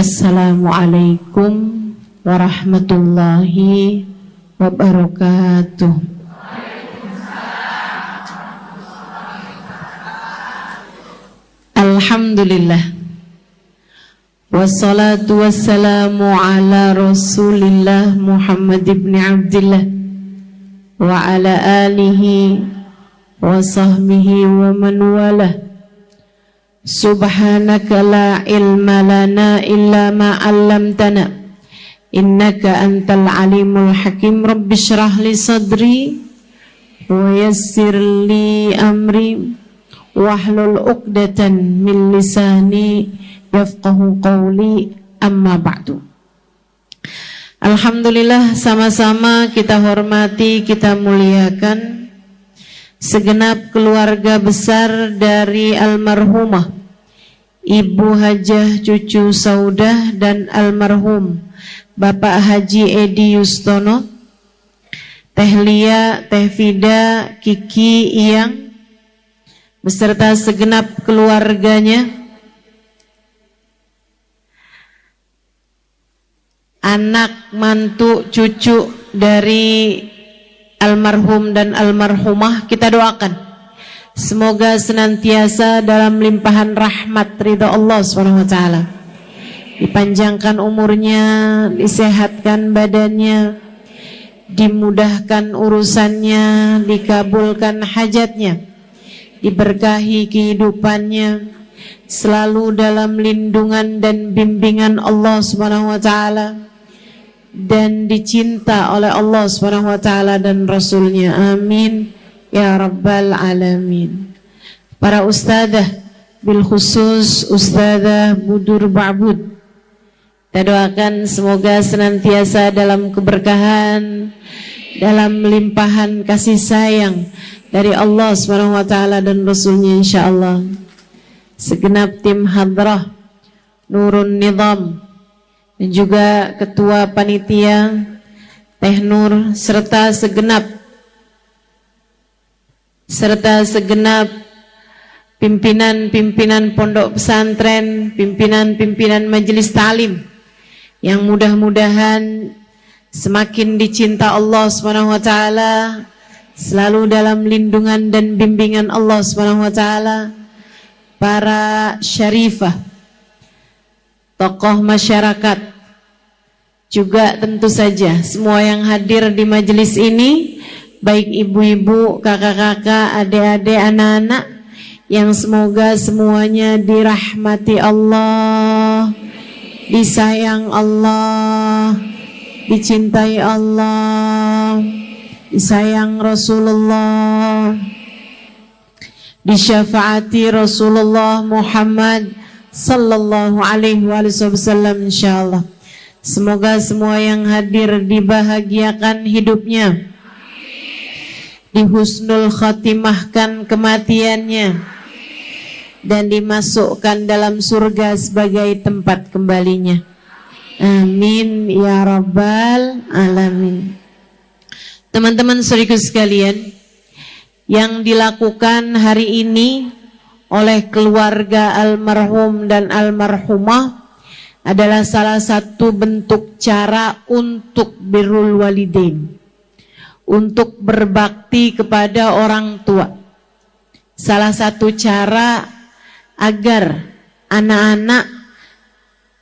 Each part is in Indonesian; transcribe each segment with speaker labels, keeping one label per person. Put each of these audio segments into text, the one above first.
Speaker 1: Assalamualaikum warahmatullahi wabarakatuh. Alhamdulillah, wassalatu wassalamu ala Rasulillah Muhammad ibn Abdillah wa ala alihi wa sahbihi wa man walah. Subhanaka la ilma lana illa ma 'allamtana innaka antal alimul hakim. Rabbi shrah li sadri wa yassir li amri wahlul 'uqdatan min lisani yafqahu qawli, amma ba'du. Alhamdulillah, sama-sama kita hormati, kita muliakan segenap keluarga besar dari almarhumah Ibu Hajah Cucu Saudah dan almarhum Bapak Haji Edi Yustono, Teh Lia, Teh Fida, Kiki, Iyang, beserta segenap keluarganya, anak, mantu, cucu dari almarhum dan almarhumah. Kita doakan semoga senantiasa dalam limpahan rahmat ridha Allah SWT, dipanjangkan umurnya, disehatkan badannya, dimudahkan urusannya, dikabulkan hajatnya, diberkahi kehidupannya, selalu dalam lindungan dan bimbingan Allah SWT, dan dicinta oleh Allah SWT dan Rasulnya. Amin ya Rabbal Alamin. Para ustadzah, bil khusus Ustadzah Budur Ba'bud, kita doakan semoga senantiasa dalam keberkahan, dalam limpahan kasih sayang dari Allah SWT dan Rasulnya insyaAllah. Segenap tim hadrah Nurun Nizam dan juga ketua panitia Teh Nur serta segenap pimpinan-pimpinan pondok pesantren, pimpinan-pimpinan majelis talim yang mudah-mudahan semakin dicinta Allah SWT, selalu dalam lindungan dan bimbingan Allah SWT. Para syarifah, tokoh masyarakat, juga tentu saja semua yang hadir di majelis ini, baik ibu-ibu, kakak-kakak, adik-adik, anak-anak, yang semoga semuanya dirahmati Allah, disayang Allah, dicintai Allah, disayang Rasulullah, disyafaati Rasulullah Muhammad sallallahu alaihi wasallam insyaallah. Semoga semua yang hadir dibahagiakan hidupnya, dihusnul khatimahkan kematiannya, dan dimasukkan dalam surga sebagai tempat kembalinya. Amin ya Rabbal Alamin. Teman-teman saudaraku sekalian, yang dilakukan hari ini oleh keluarga almarhum dan almarhumah adalah salah satu bentuk cara untuk birrul walidain, untuk berbakti kepada orang tua. Salah satu cara agar anak-anak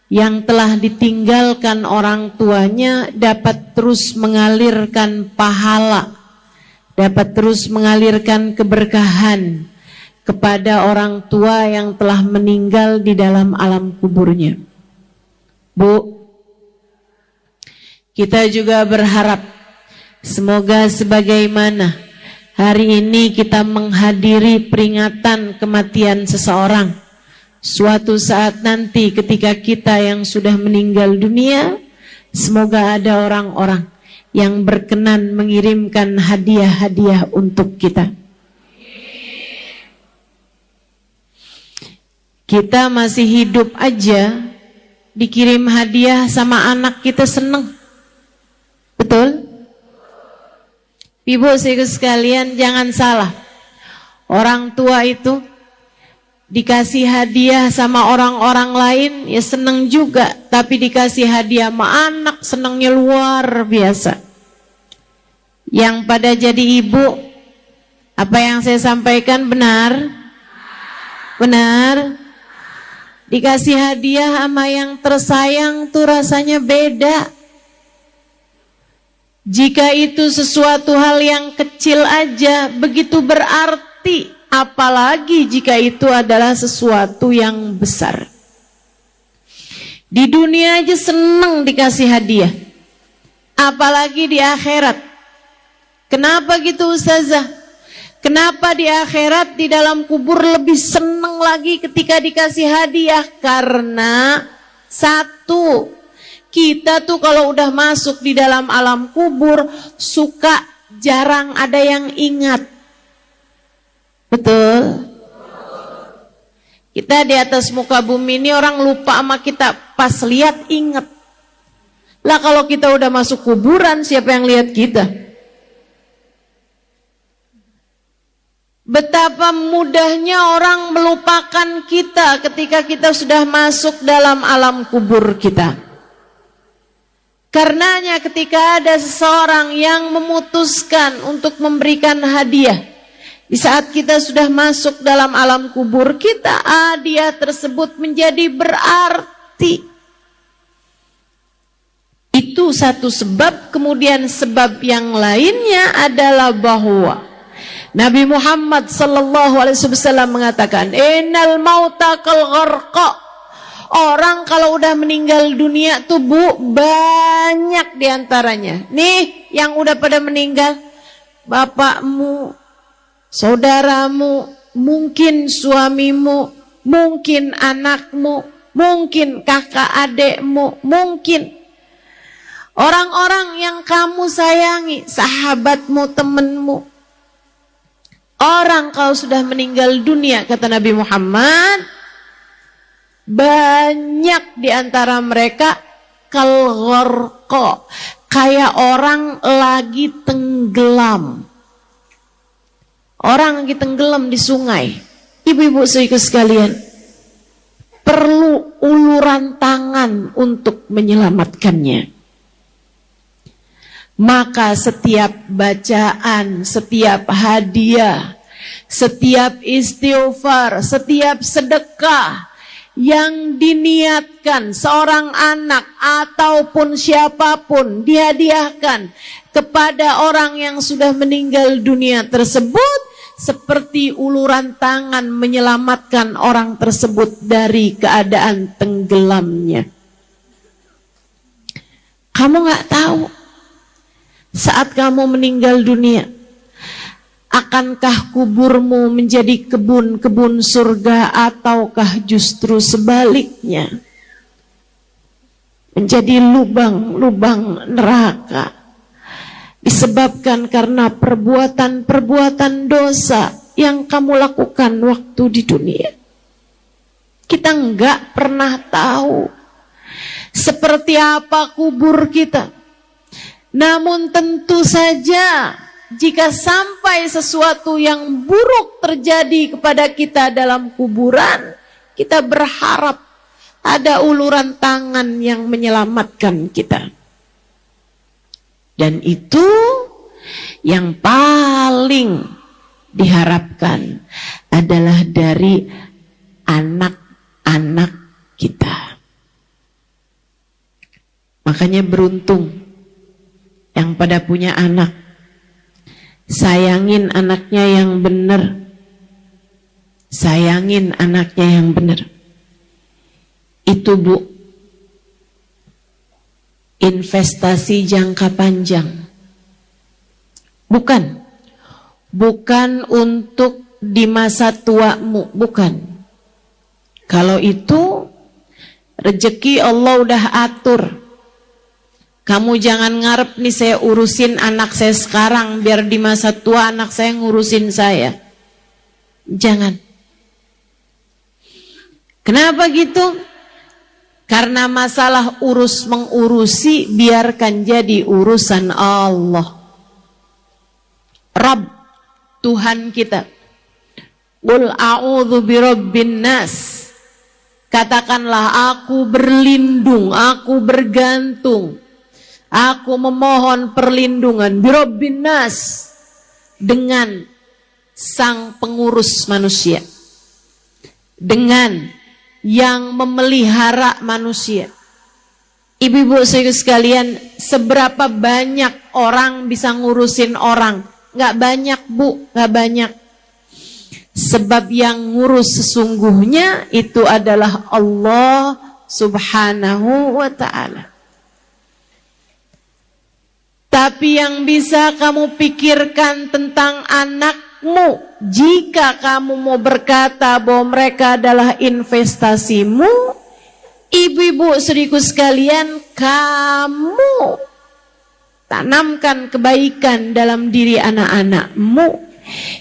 Speaker 1: yang telah ditinggalkan orang tuanya dapat terus mengalirkan pahala, dapat terus mengalirkan keberkahan kepada orang tua yang telah meninggal di dalam alam kuburnya. Bu, kita juga berharap semoga sebagaimana hari ini kita menghadiri peringatan kematian seseorang, suatu saat nanti ketika kita yang sudah meninggal dunia, semoga ada orang-orang yang berkenan mengirimkan hadiah-hadiah untuk kita. Kita masih hidup aja, dikirim hadiah sama anak kita seneng. Betul? Ibu sekalian, jangan salah. Orang tua itu Dikasih hadiah sama orang-orang lain, ya seneng juga. Tapi dikasih hadiah sama anak, senengnya luar biasa. Yang pada jadi ibu, apa yang saya sampaikan benar? Benar? Dikasih hadiah sama yang tersayang tuh rasanya beda. Jika itu sesuatu hal yang kecil aja, begitu berarti. Apalagi jika itu adalah sesuatu yang besar. Di dunia aja seneng dikasih hadiah, apalagi di akhirat. Kenapa gitu Ustazah? Kenapa di akhirat, di dalam kubur lebih seneng lagi ketika dikasih hadiah? Karena satu, kita tuh kalau udah masuk di dalam alam kubur suka jarang ada yang ingat. Betul. Kita di atas muka bumi ini orang lupa sama kita, pas lihat inget. Lah kalau kita udah masuk kuburan, siapa yang lihat kita? Betapa mudahnya orang melupakan kita ketika kita sudah masuk dalam alam kubur kita. Karenanya ketika ada seseorang yang memutuskan untuk memberikan hadiah, di saat kita sudah masuk dalam alam kubur kita, hadiah tersebut menjadi berarti. Itu satu sebab. Kemudian sebab yang lainnya adalah bahwa Nabi Muhammad SAW mengatakan, Innal mauta kal gharqa. Orang kalau udah meninggal dunia tuh Bu, banyak diantaranya. Nih yang udah pada meninggal, bapakmu, saudaramu, mungkin suamimu, mungkin anakmu, mungkin kakak adekmu, mungkin orang-orang yang kamu sayangi, sahabatmu, temanmu. Orang kalau sudah meninggal dunia, kata Nabi Muhammad, banyak di antara mereka kal gharqa, kayak orang lagi tenggelam. Orang lagi tenggelam di sungai. Ibu-ibu saudaraku sekalian, perlu uluran tangan untuk menyelamatkannya. Maka setiap bacaan, setiap hadiah, setiap istighfar, setiap sedekah yang diniatkan seorang anak ataupun siapapun dihadiahkan kepada orang yang sudah meninggal dunia tersebut, seperti uluran tangan menyelamatkan orang tersebut dari keadaan tenggelamnya. Kamu gak tahu saat kamu meninggal dunia, akankah kuburmu menjadi kebun-kebun surga ataukah justru sebaliknya menjadi lubang-lubang neraka, disebabkan karena perbuatan-perbuatan dosa yang kamu lakukan waktu di dunia. Kita enggak pernah tahu seperti apa kubur kita. Namun tentu saja jika sampai sesuatu yang buruk terjadi kepada kita dalam kuburan, kita berharap ada uluran tangan yang menyelamatkan kita. Dan itu yang paling diharapkan adalah dari anak-anak kita. Makanya beruntung yang pada punya anak. Sayangin anaknya yang benar. Sayangin anaknya yang benar. Itu Bu, investasi jangka panjang. Bukan untuk di masa tuamu, bukan. Kalau itu rezeki Allah udah atur. Kamu jangan ngarep nih saya urusin anak saya sekarang biar di masa tua anak saya ngurusin saya. Jangan. Kenapa gitu? Karena masalah urus mengurusi biarkan jadi urusan Allah. Rabb, Tuhan kita, Qul a'udzu birabbin nas. Katakanlah aku berlindung, aku bergantung, aku memohon perlindungan birabbin nas, dengan sang pengurus manusia, dengan yang memelihara manusia. Ibu-ibu sekalian, seberapa banyak orang bisa ngurusin orang? Nggak banyak, Bu, nggak banyak. Sebab yang ngurus sesungguhnya itu adalah Allah Subhanahu wa ta'ala. Tapi yang bisa kamu pikirkan tentang anakmu, jika kamu mau berkata bahwa mereka adalah investasimu, ibu-ibu saudaraku sekalian, kamu tanamkan kebaikan dalam diri anak-anakmu,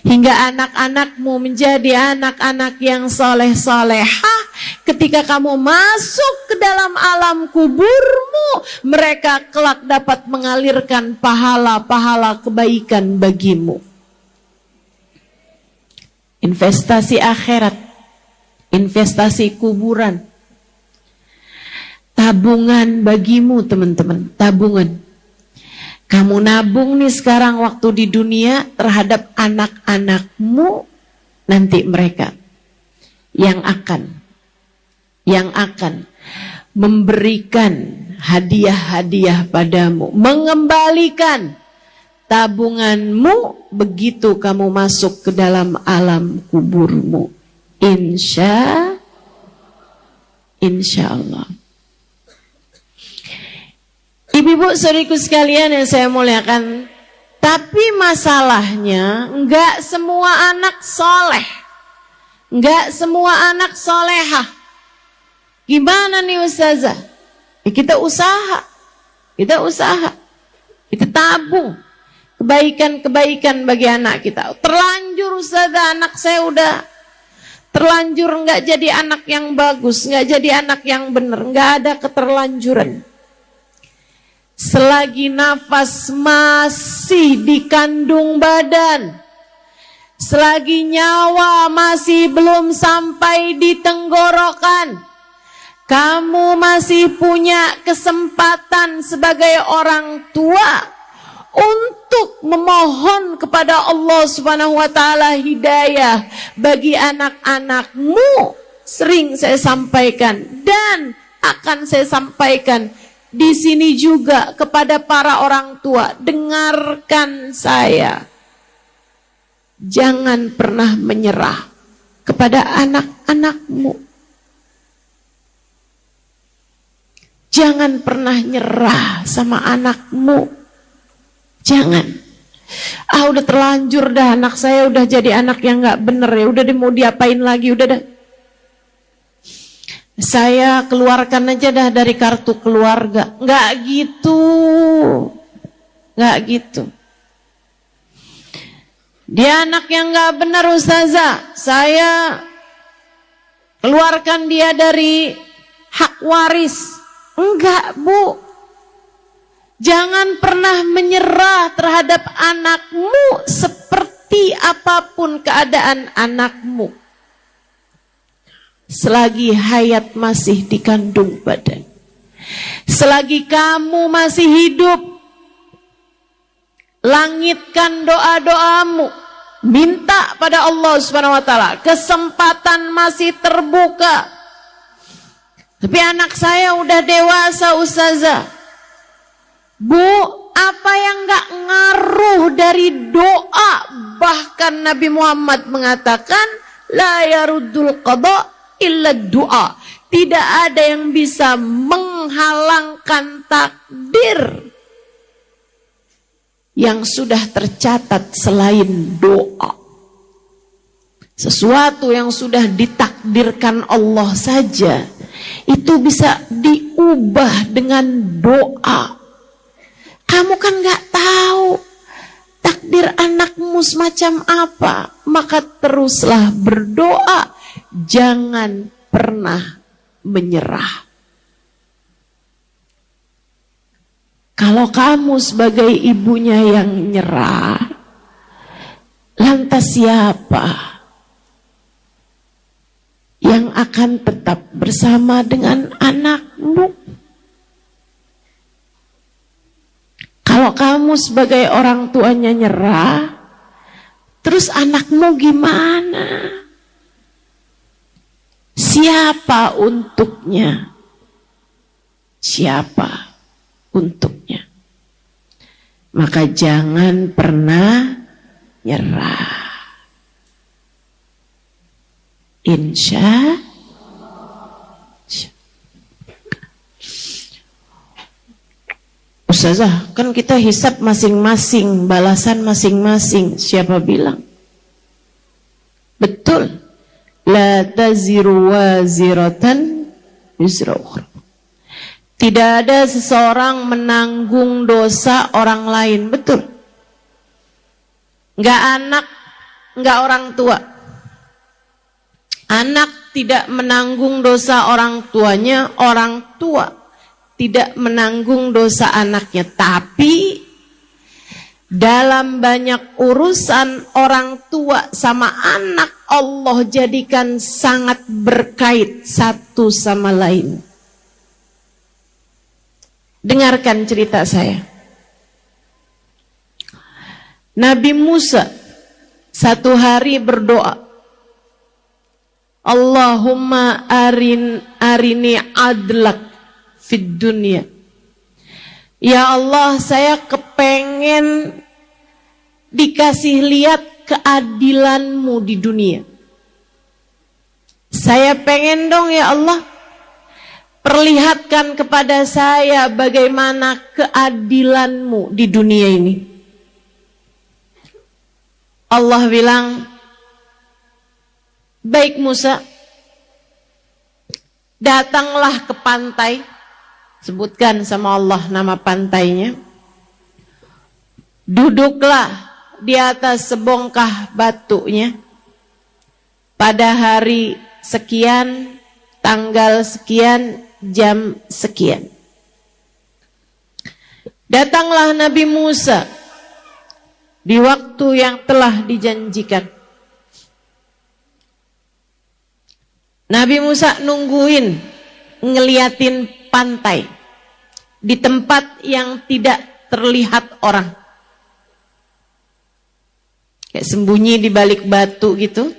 Speaker 1: hingga anak-anakmu menjadi anak-anak yang soleh-solehah. Ketika kamu masuk ke dalam alam kuburmu, mereka kelak dapat mengalirkan pahala-pahala kebaikan bagimu. Investasi akhirat, investasi kuburan, tabungan bagimu teman-teman, tabungan. Kamu nabung nih sekarang waktu di dunia terhadap anak-anakmu, nanti mereka yang akan memberikan hadiah-hadiah padamu, mengembalikan tabunganmu begitu kamu masuk ke dalam alam kuburmu. Insya Allah. Ibu-ibu saudariku sekalian yang saya muliakan, tapi masalahnya enggak semua anak soleh, enggak semua anak solehah. Gimana nih Ustazah? Ya, kita usaha, kita tabung kebaikan-kebaikan bagi anak kita. Terlanjur Ustazah, anak saya udah terlanjur enggak jadi anak yang bagus, enggak jadi anak yang benar, enggak ada keterlanjuran. Selagi nafas masih di kandung badan, selagi nyawa masih belum sampai di tenggorokan, kamu masih punya kesempatan sebagai orang tua untuk memohon kepada Allah Subhanahu wa ta'ala hidayah bagi anak-anakmu. Sering saya sampaikan dan akan saya sampaikan di sini juga kepada para orang tua, dengarkan saya. Jangan pernah menyerah kepada anak-anakmu. Jangan pernah nyerah sama anakmu. Jangan. Udah terlanjur dah, anak saya udah jadi anak yang gak bener ya, udah mau diapain lagi, udah dah. Saya keluarkan aja dah dari kartu keluarga. Nggak gitu. Dia anak yang nggak benar Ustazah, saya keluarkan dia dari hak waris. Enggak, Bu. Jangan pernah menyerah terhadap anakmu seperti apapun keadaan anakmu. Selagi hayat masih di kandung badan, selagi kamu masih hidup, langitkan doa-doamu, minta pada Allah Subhanahu wa ta'ala. Kesempatan masih terbuka. Tapi anak saya udah dewasa Ustazah. Bu, apa yang gak ngaruh dari doa? Bahkan Nabi Muhammad mengatakan, la yaruddul qada illa doa. Tidak ada yang bisa menghalangkan takdir yang sudah tercatat selain doa. Sesuatu yang sudah ditakdirkan Allah saja, itu bisa diubah dengan doa. Kamu kan gak tahu takdir anakmu semacam apa, maka teruslah berdoa. Jangan pernah menyerah. Kalau kamu sebagai ibunya yang nyerah, lantas siapa akan tetap bersama dengan anakmu. Kalau kamu sebagai orang tuanya nyerah, terus anakmu gimana? Siapa untuknya? Siapa untuknya? Maka jangan pernah nyerah. Insya Ustazah, kan kita hisab masing-masing, balasan masing-masing. Siapa bilang? Betul. La taziru waziratan wizra ukhra. Tidak ada seseorang menanggung dosa orang lain. Betul. Enggak anak, enggak orang tua. Anak tidak menanggung dosa orang tuanya, orang tua tidak menanggung dosa anaknya. Tapi dalam banyak urusan orang tua sama anak, Allah jadikan sangat berkait satu sama lain. Dengarkan cerita saya. Nabi Musa satu hari berdoa, Allahumma arini adlak fid dunya. Ya Allah, saya kepengen dikasih lihat keadilanmu di dunia. Saya pengen dong ya Allah, perlihatkan kepada saya bagaimana keadilanmu di dunia ini. Allah bilang, baik Musa, datanglah ke pantai. Sebutkan sama Allah nama pantainya. Duduklah di atas sebongkah batunya. Pada hari sekian, tanggal sekian, jam sekian. Datanglah Nabi Musa di waktu yang telah dijanjikan. Nabi Musa nungguin, ngeliatin pantai di tempat yang tidak terlihat orang. Kayak sembunyi di balik batu gitu.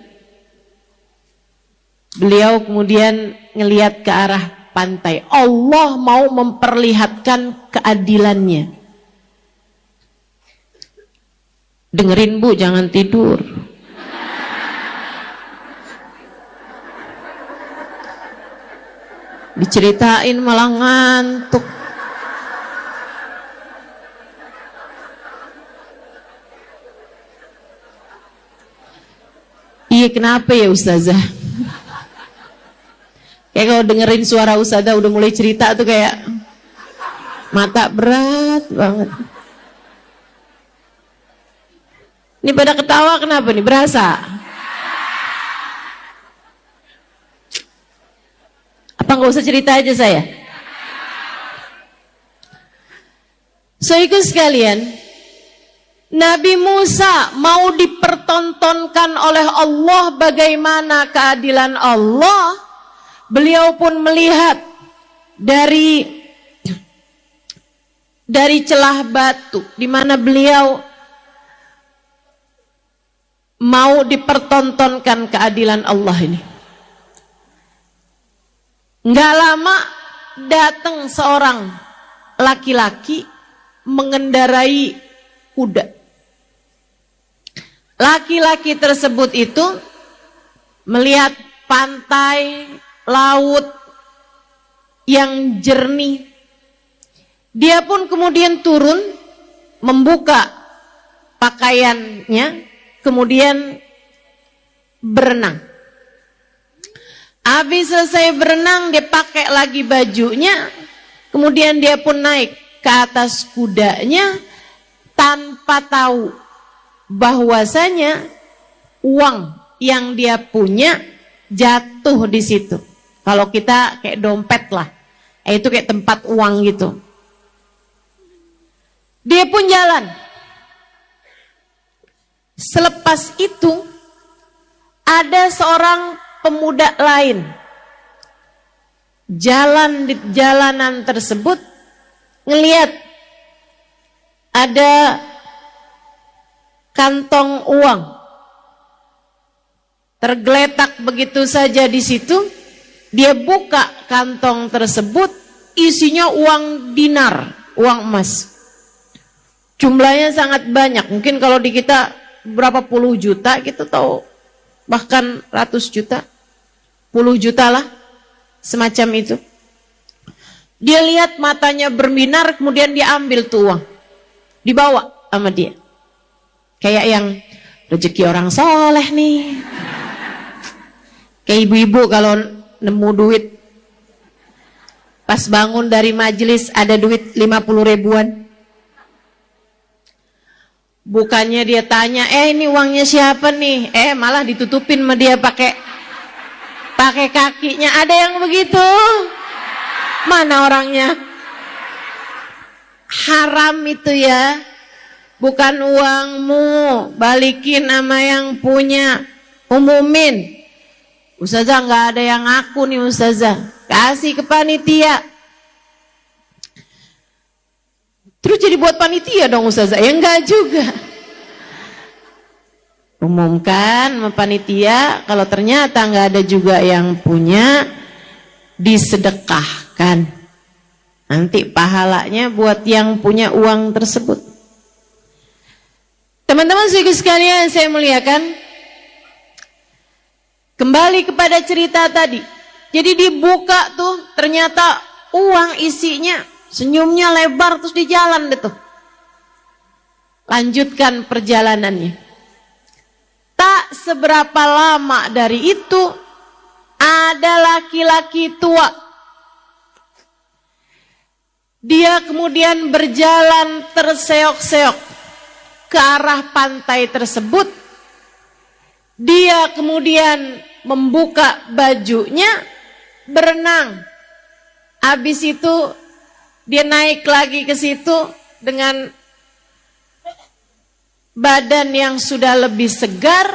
Speaker 1: Beliau kemudian ngeliat ke arah pantai. Allah mau memperlihatkan keadilannya. Dengerin Bu, jangan tidur. Diceritain malah ngantuk. Iya, kenapa ya Ustazah? Kayak kalau dengerin suara Ustazah udah mulai cerita tuh kayak mata berat banget. Ini pada ketawa kenapa nih? Berasa? Apa nggak usah cerita aja saya? So ikut sekalian, Nabi Musa mau dipertontonkan oleh Allah bagaimana keadilan Allah. Beliau pun melihat dari celah batu di mana beliau mau dipertontonkan keadilan Allah ini. Nggak lama datang seorang laki-laki mengendarai kuda. Laki-laki tersebut itu melihat pantai, laut yang jernih. Dia pun kemudian turun, membuka pakaiannya, kemudian berenang. Habis selesai berenang, dia pakai lagi bajunya, kemudian dia pun naik ke atas kudanya tanpa tahu bahwasanya uang yang dia punya jatuh di situ. Kalau kita kayak dompet lah, itu kayak tempat uang gitu. Dia pun jalan. Selepas itu ada seorang pemuda lain jalan di jalanan tersebut, ngelihat ada kantong uang tergeletak begitu saja di situ. Dia buka kantong tersebut, isinya uang dinar, uang emas. Jumlahnya sangat banyak. Mungkin kalau di kita berapa puluh juta gitu, tahu, bahkan ratus juta, puluh juta lah, semacam itu. Dia lihat matanya berbinar, kemudian dia ambil tuh uang, dibawa sama dia. Kayak yang rezeki orang soleh nih. Kayak ibu-ibu kalau nemu duit, pas bangun dari majelis ada duit 50 ribuan. Bukannya dia tanya, ini uangnya siapa nih? Malah ditutupin sama dia pakai kakinya. Ada yang begitu? Mana orangnya? Haram itu ya. Bukan uangmu, balikin sama yang punya, umumin. Ustazah nggak ada yang ngaku nih ustazah, kasih ke panitia. Terus jadi buat panitia dong ustazah? Ya enggak juga. Umumkan sama panitia, kalau ternyata nggak ada juga yang punya, disedekahkan. Nanti pahalanya buat yang punya uang tersebut. Teman-teman sekalian saya muliakan, kembali kepada cerita tadi. Jadi dibuka tuh, ternyata uang isinya, senyumnya lebar, terus di jalan deh tuh. Lanjutkan perjalanannya. Tak seberapa lama dari itu, ada laki-laki tua. Dia kemudian berjalan terseok-seok ke arah pantai tersebut. Dia kemudian membuka bajunya, berenang. Habis itu dia naik lagi ke situ dengan badan yang sudah lebih segar.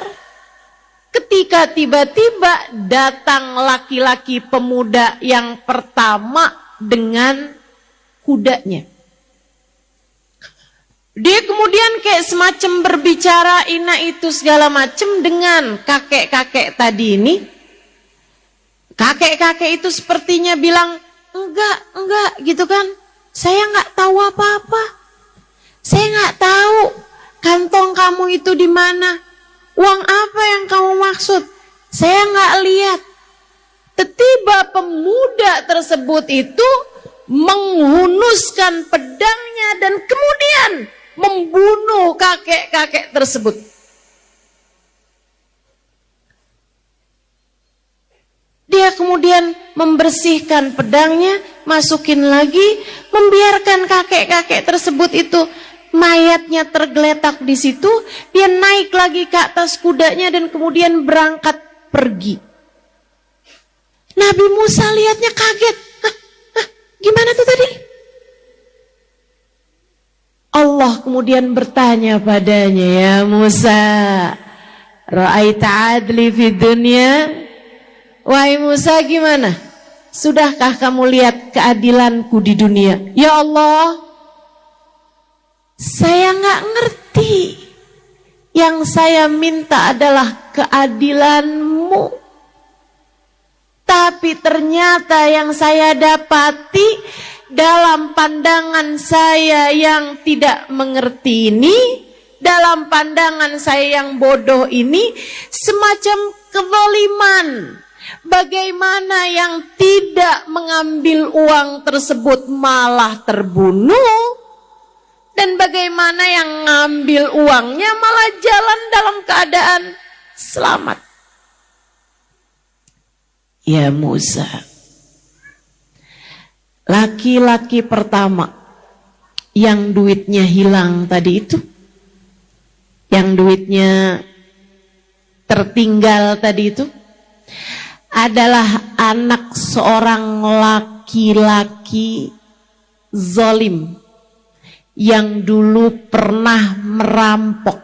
Speaker 1: Ketika tiba-tiba datang laki-laki pemuda yang pertama dengan kudanya. Dia kemudian kayak semacam berbicara ina itu segala macam dengan kakek-kakek tadi ini. Kakek-kakek itu sepertinya bilang, enggak gitu kan. Saya nggak tahu apa-apa. Saya nggak tahu kantong kamu itu di mana. Uang apa yang kamu maksud? Saya nggak lihat. Tiba-tiba pemuda tersebut itu menghunuskan pedangnya dan kemudian membunuh kakek-kakek tersebut. Dia kemudian membersihkan pedangnya, masukin lagi, membiarkan kakek-kakek tersebut itu mayatnya tergeletak di situ. Dia naik lagi ke atas kudanya dan kemudian berangkat pergi. Nabi Musa lihatnya kaget. Gimana tuh tadi? Allah kemudian bertanya padanya, ya Musa, ra'aita adli fid dunya? Wahai Musa, gimana? Sudahkah kamu lihat keadilanku di dunia? Ya Allah, saya nggak ngerti. Yang saya minta adalah keadilanmu. Tapi ternyata yang saya dapati dalam pandangan saya yang tidak mengerti ini, dalam pandangan saya yang bodoh ini, semacam kezaliman. Bagaimana yang tidak mengambil uang tersebut malah terbunuh, dan bagaimana yang ngambil uangnya malah jalan dalam keadaan selamat. Ya Musa, laki-laki pertama yang duitnya hilang tadi itu, yang duitnya tertinggal tadi itu, adalah anak seorang laki-laki zalim yang dulu pernah merampok,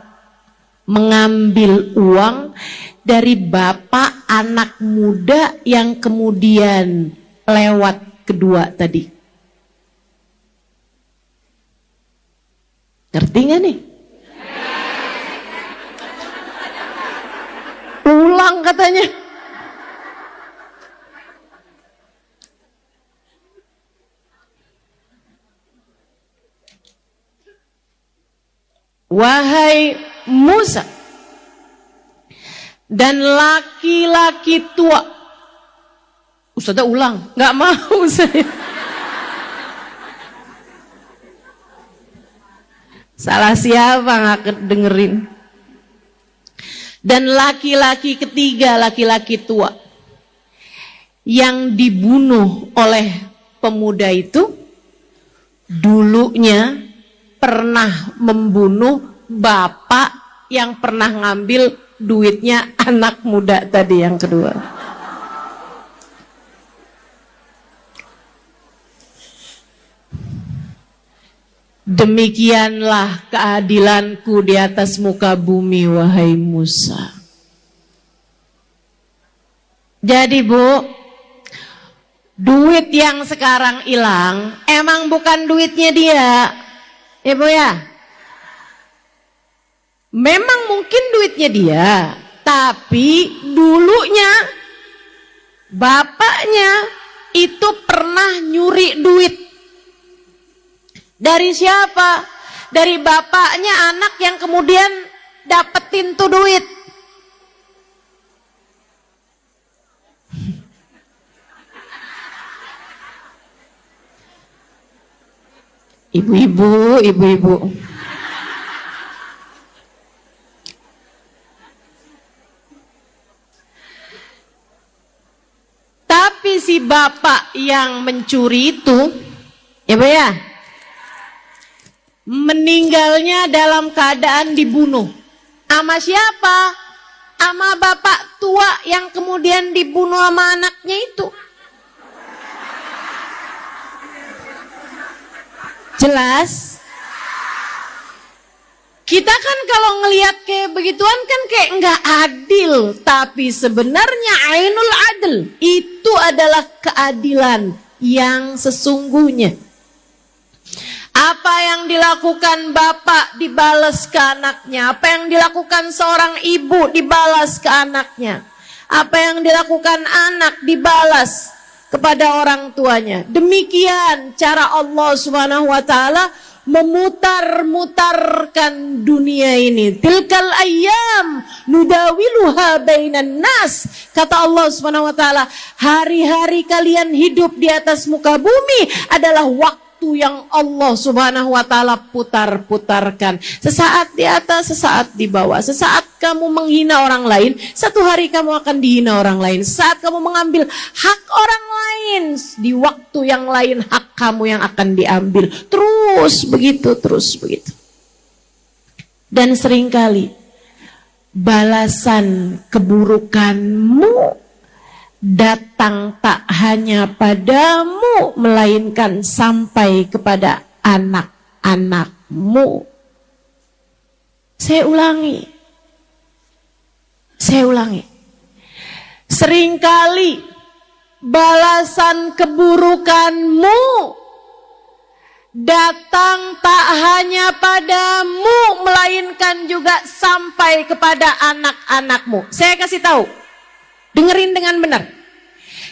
Speaker 1: mengambil uang dari bapak anak muda yang kemudian lewat kedua tadi. Ngerti gak nih? Ulang katanya. Wahai Musa dan laki-laki tua. Ustazah ulang, nggak mau saya. Salah siapa nggak dengerin? Dan laki-laki ketiga, laki-laki tua yang dibunuh oleh pemuda itu dulunya pernah membunuh bapak yang pernah ngambil duitnya anak muda tadi yang kedua. Demikianlah keadilanku di atas muka bumi, wahai Musa. Jadi Bu, duit yang sekarang hilang emang bukan duitnya dia. Ya Bu ya, memang mungkin duitnya dia, tapi dulunya bapaknya itu pernah nyuri duit. Dari siapa? Dari bapaknya anak yang kemudian dapetin tuh duit. Ibu-ibu. Tapi si bapak yang mencuri itu, ya Bu ya, meninggalnya dalam keadaan dibunuh. Sama siapa? Sama bapak tua yang kemudian dibunuh sama anaknya itu. Jelas? Kita kan kalau ngelihat kayak begituan kan kayak nggak adil, tapi sebenarnya ainul adl itu adalah keadilan yang sesungguhnya. Apa yang dilakukan bapak dibalas ke anaknya, apa yang dilakukan seorang ibu dibalas ke anaknya, apa yang dilakukan anak dibalas kepada orang tuanya. Demikian cara Allah Subhanahu wa taala memutar-mutarkan dunia ini. Tilkal ayyam nudawiluha bainan nas. Kata Allah Subhanahu wa taala, hari-hari kalian hidup di atas muka bumi adalah waktu yang Allah Subhanahu wa taala putar-putarkan. Sesaat di atas, sesaat di bawah. Sesaat kamu menghina orang lain, satu hari kamu akan dihina orang lain. Saat kamu mengambil hak orang lain, di waktu yang lain hak kamu yang akan diambil. Terus begitu. Dan seringkali balasan keburukanmu datang tak hanya padamu, melainkan sampai kepada anak-anakmu. Saya ulangi. Seringkali balasan keburukanmu datang tak hanya padamu, melainkan juga sampai kepada anak-anakmu. Saya kasih tahu, dengerin dengan benar.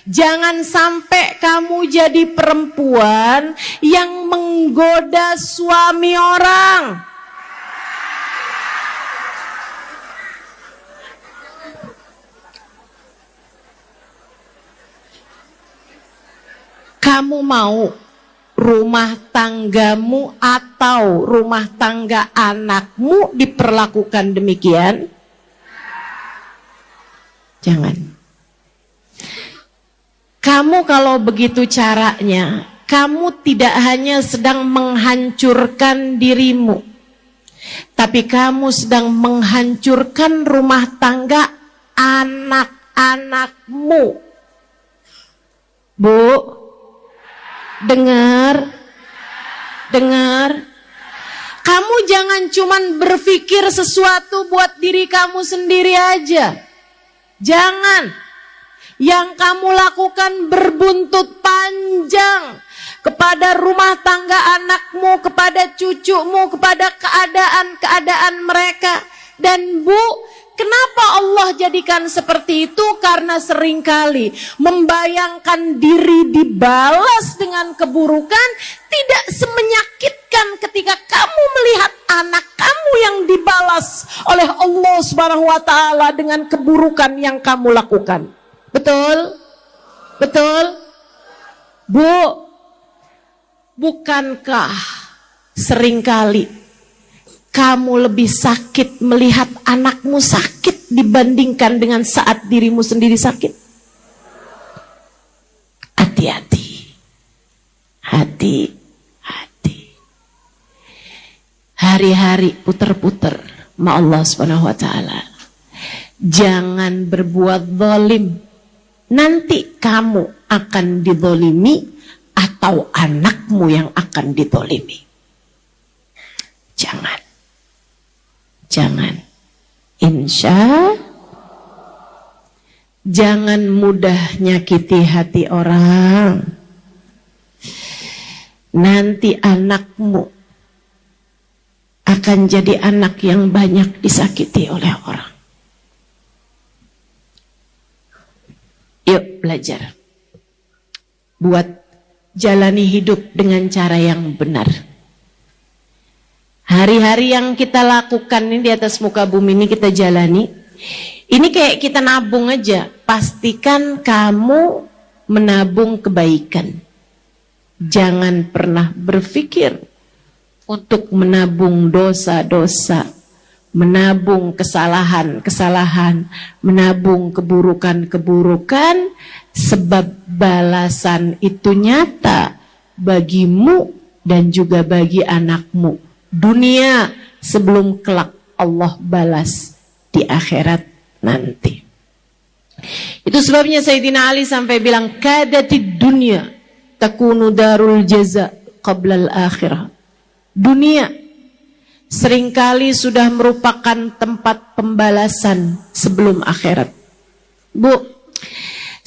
Speaker 1: Jangan sampai kamu jadi perempuan yang menggoda suami orang. Kamu mau rumah tanggamu atau rumah tangga anakmu diperlakukan demikian? Jangan. Kamu kalau begitu caranya, kamu tidak hanya sedang menghancurkan dirimu, tapi kamu sedang menghancurkan rumah tangga anak-anakmu. Bu, dengar. Kamu jangan cuman berpikir sesuatu buat diri kamu sendiri aja. Jangan. yang kamu lakukan berbuntut panjang kepada rumah tangga anakmu, kepada cucumu, kepada keadaan-keadaan mereka. Dan Bu, kenapa Allah jadikan seperti itu? Karena seringkali membayangkan diri dibalas dengan keburukan tidak semenyakitkan ketika kamu melihat anak kamu yang dibalas oleh Allah Subhanahu wa taala dengan keburukan yang kamu lakukan. Betul? Betul? Bu, bukankah seringkali kamu lebih sakit melihat anakmu sakit dibandingkan dengan saat dirimu sendiri sakit? Hati-hati. Hati-hati. Hari-hari puter-puter ma Allah Subhanahu wa taala. Jangan berbuat zalim. Nanti kamu akan dizalimi atau anakmu yang akan dizalimi. Jangan. Jangan. Jangan mudah nyakiti hati orang. Nanti anakmu akan jadi anak yang banyak disakiti oleh orang. Yuk belajar. Buat jalani hidup dengan cara yang benar. Hari-hari yang kita lakukan ini di atas muka bumi ini kita jalani. Ini kayak kita nabung aja. Pastikan kamu menabung kebaikan. Jangan pernah berpikir untuk menabung dosa-dosa, menabung kesalahan-kesalahan, menabung keburukan-keburukan, sebab balasan itu nyata bagimu dan juga bagi anakmu. Dunia sebelum kelak Allah balas di akhirat nanti. Itu sebabnya Sayyidina Ali sampai bilang kadatid dunya takunu darul jaza qabla al-akhirah. Dunia seringkali sudah merupakan tempat pembalasan sebelum akhirat. Bu,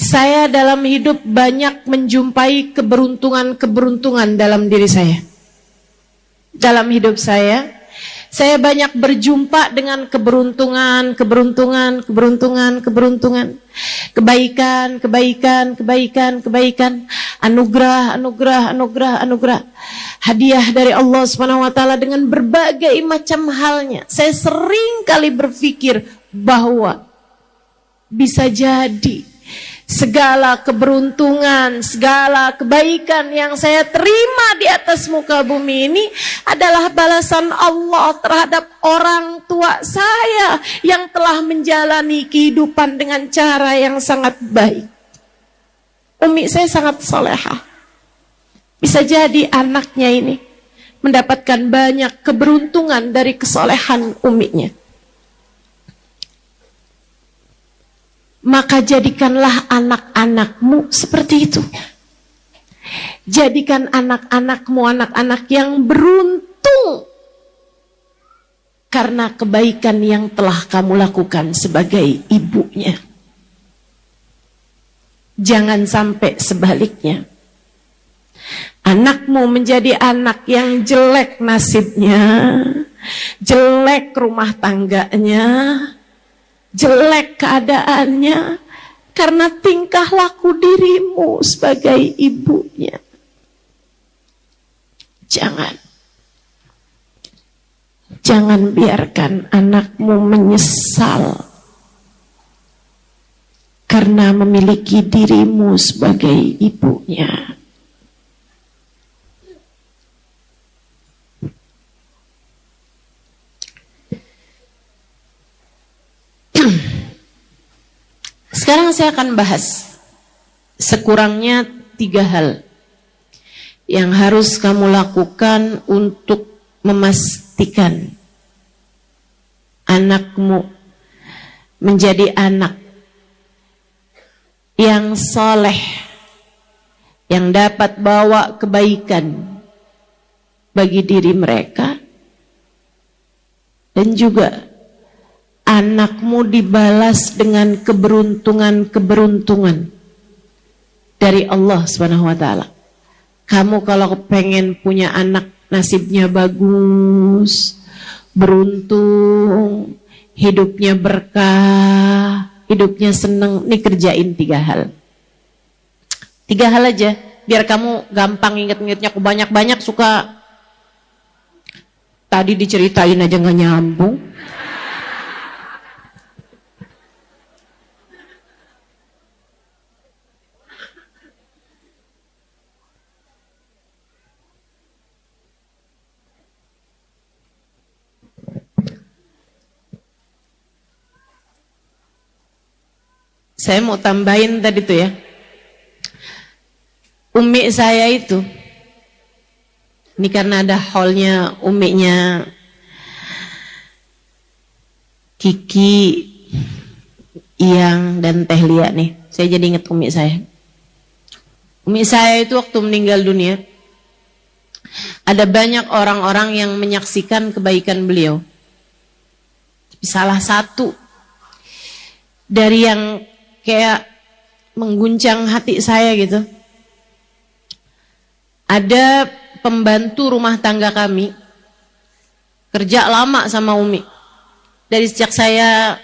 Speaker 1: saya dalam hidup banyak menjumpai keberuntungan-keberuntungan dalam diri saya. Dalam hidup saya banyak berjumpa dengan keberuntungan, kebaikan, anugerah, hadiah dari Allah Subhanahu wa taala dengan berbagai macam halnya. Saya sering kali berpikir bahwa bisa jadi segala keberuntungan, segala kebaikan yang saya terima di atas muka bumi ini adalah balasan Allah terhadap orang tua saya yang telah menjalani kehidupan dengan cara yang sangat baik. Umi saya sangat salehah. Bisa jadi anaknya ini mendapatkan banyak keberuntungan dari kesolehan uminya. Maka jadikanlah anak-anakmu seperti itu. Jadikan anak-anakmu anak-anak yang beruntung karena kebaikan yang telah kamu lakukan sebagai ibunya. Jangan sampai sebaliknya. Anakmu menjadi anak yang jelek nasibnya, jelek rumah tangganya, jelek keadaannya karena tingkah laku dirimu sebagai ibunya. Jangan biarkan anakmu menyesal karena memiliki dirimu sebagai ibunya. Sekarang saya akan bahas sekurangnya 3 hal yang harus kamu lakukan untuk memastikan anakmu menjadi anak yang soleh, yang dapat bawa kebaikan bagi diri mereka dan juga anakmu dibalas dengan keberuntungan-keberuntungan dari Allah Subhanahu wa taala. Kamu kalau pengen punya anak nasibnya bagus, beruntung, hidupnya berkah, hidupnya seneng, nih kerjain 3 hal. 3 hal aja, biar kamu gampang inget-ingetnya. Aku banyak-banyak suka tadi diceritain aja gak nyambung. Saya mau tambahin tadi tuh ya. Umi saya itu, ini karena ada haulnya uminya Kiki, Iyang, dan Teh Lia nih. Saya jadi inget umi saya. Umi saya itu waktu meninggal dunia, ada banyak orang-orang yang menyaksikan kebaikan beliau. Tapi salah satu dari yang kayak mengguncang hati saya gitu, ada pembantu rumah tangga kami kerja lama sama Umi. Dari sejak saya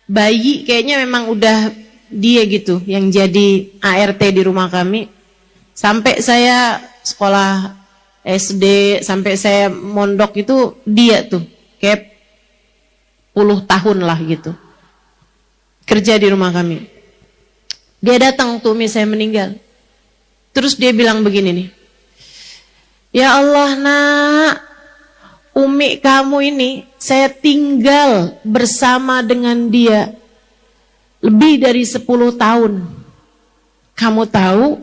Speaker 1: bayi kayaknya memang udah dia gitu yang jadi ART di rumah kami. Sampai saya sekolah SD, sampai saya mondok itu dia tuh kayak puluh tahun lah gitu kerja di rumah kami. Dia datang tuh Umi saya meninggal. Terus dia bilang begini nih, ya Allah nak, Umi kamu ini saya tinggal bersama dengan dia lebih dari 10 tahun. Kamu tahu,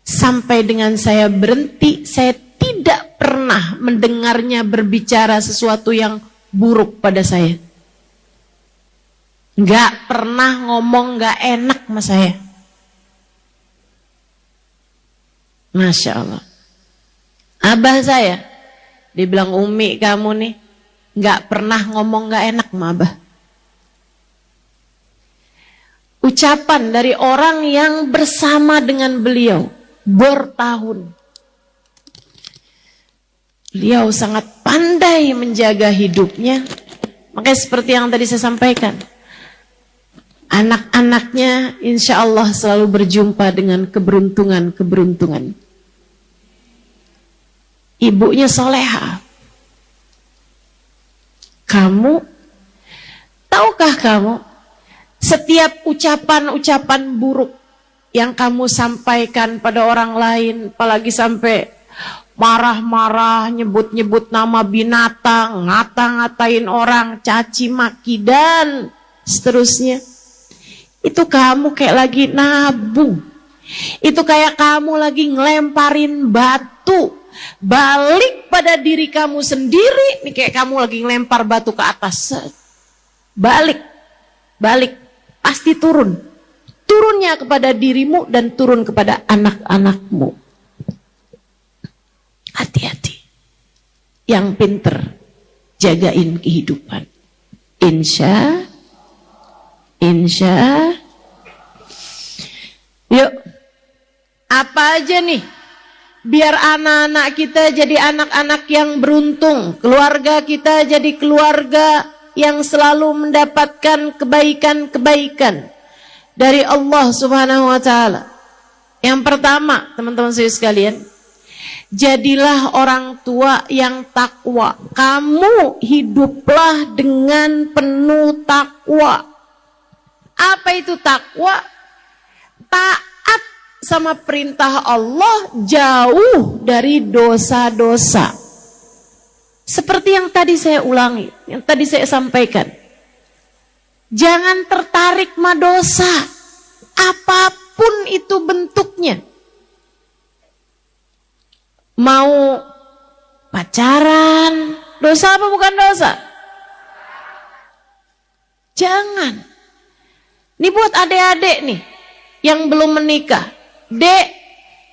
Speaker 1: sampai dengan saya berhenti, saya tidak pernah mendengarnya berbicara sesuatu yang buruk pada saya. Gak pernah ngomong gak enak sama saya. Masya Allah. Abah saya, dibilang Umi kamu nih gak pernah ngomong gak enak sama Abah. Ucapan dari orang yang bersama dengan beliau bertahun. Beliau sangat pandai menjaga hidupnya. Makanya seperti yang tadi saya sampaikan, anak-anaknya insya Allah selalu berjumpa dengan keberuntungan-keberuntungan. Ibunya soleha. Tahukah kamu, setiap ucapan-ucapan buruk yang kamu sampaikan pada orang lain, apalagi sampai marah-marah, nyebut-nyebut nama binatang, ngata-ngatain orang, caci maki dan seterusnya, itu kamu kayak lagi nabung. Itu kayak kamu lagi ngelemparin batu balik pada diri kamu sendiri. Nih kayak kamu lagi ngelempar batu ke atas. Balik pasti turun. Turunnya kepada dirimu dan turun kepada anak-anakmu. Hati-hati. Yang pinter jagain kehidupan. Insya yuk, apa aja nih biar anak-anak kita jadi anak-anak yang beruntung, keluarga kita jadi keluarga yang selalu mendapatkan kebaikan-kebaikan dari Allah Subhanahu wa taala. Yang pertama, teman-teman sekalian, jadilah orang tua yang takwa. Kamu hiduplah dengan penuh takwa. Apa itu takwa? Taat sama perintah Allah, jauh dari dosa-dosa. Seperti yang tadi saya ulangi, yang tadi saya sampaikan. Jangan tertarik sama dosa, apapun itu bentuknya. Mau pacaran, dosa apa bukan dosa? Jangan. Ini buat adik-adik nih yang belum menikah. Dek,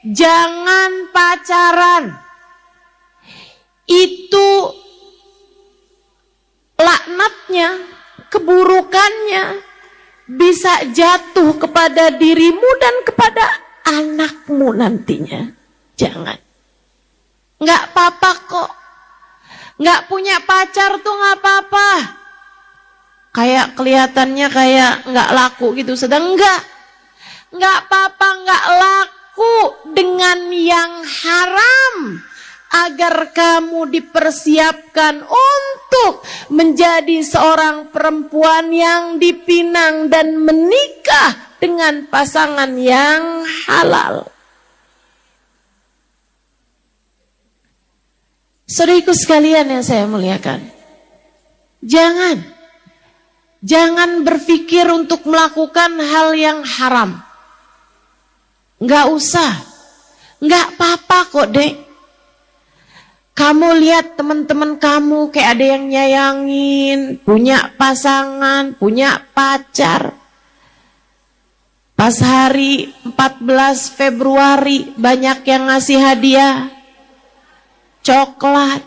Speaker 1: jangan pacaran. Itu laknatnya, keburukannya bisa jatuh kepada dirimu dan kepada anakmu nantinya. Jangan. Nggak apa-apa kok. Nggak punya pacar tuh nggak apa-apa. Kayak kelihatannya kayak nggak laku gitu, sedang enggak. Nggak apa-apa, nggak laku dengan yang haram. Agar kamu dipersiapkan untuk menjadi seorang perempuan yang dipinang dan menikah dengan pasangan yang halal. Saudaraku sekalian yang saya muliakan, jangan berpikir untuk melakukan hal yang haram. Nggak usah, nggak apa-apa kok dek. Kamu lihat teman-teman kamu kayak ada yang nyayangin, punya pasangan, punya pacar. Pas hari 14 Februari banyak yang ngasih hadiah coklat.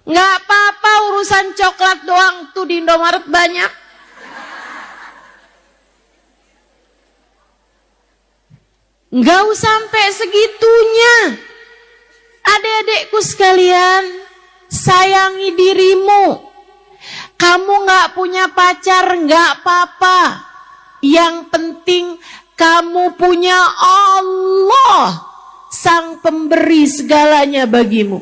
Speaker 1: Nggak apa-apa urusan coklat doang tuh di Indomaret banyak. Nggak usah sampai segitunya. Adik-adikku sekalian, sayangi dirimu. Kamu nggak punya pacar, nggak apa-apa. Yang penting kamu punya Allah, Sang Pemberi segalanya bagimu.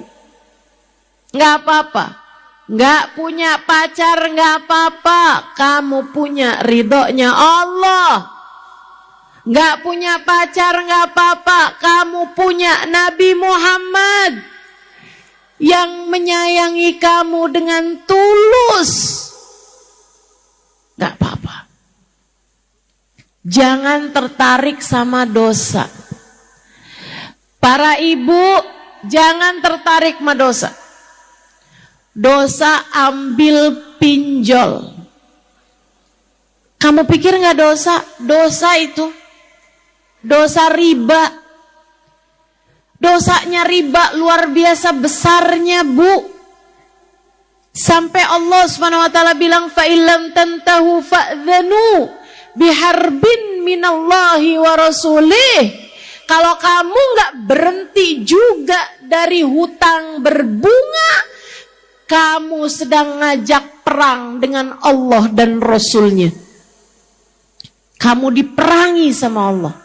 Speaker 1: Nggak apa-apa. Nggak punya pacar, nggak apa-apa. Kamu punya ridhonya Allah. Nggak punya pacar, nggak apa-apa. Kamu punya Nabi Muhammad yang menyayangi kamu dengan tulus. Nggak apa-apa. Jangan tertarik sama dosa. Para ibu, jangan tertarik sama dosa. Dosa ambil pinjol. Kamu pikir nggak dosa? Dosa itu. Dosa riba. Dosanya riba luar biasa besarnya, Bu. Sampai Allah Subhanahu wa taala bilang fa illam tantahu fa'dzanu biharbin minallahi wa rasulih. Kalau kamu nggak berhenti juga dari hutang berbunga, kamu sedang ngajak perang dengan Allah dan Rasulnya. Kamu diperangi sama Allah.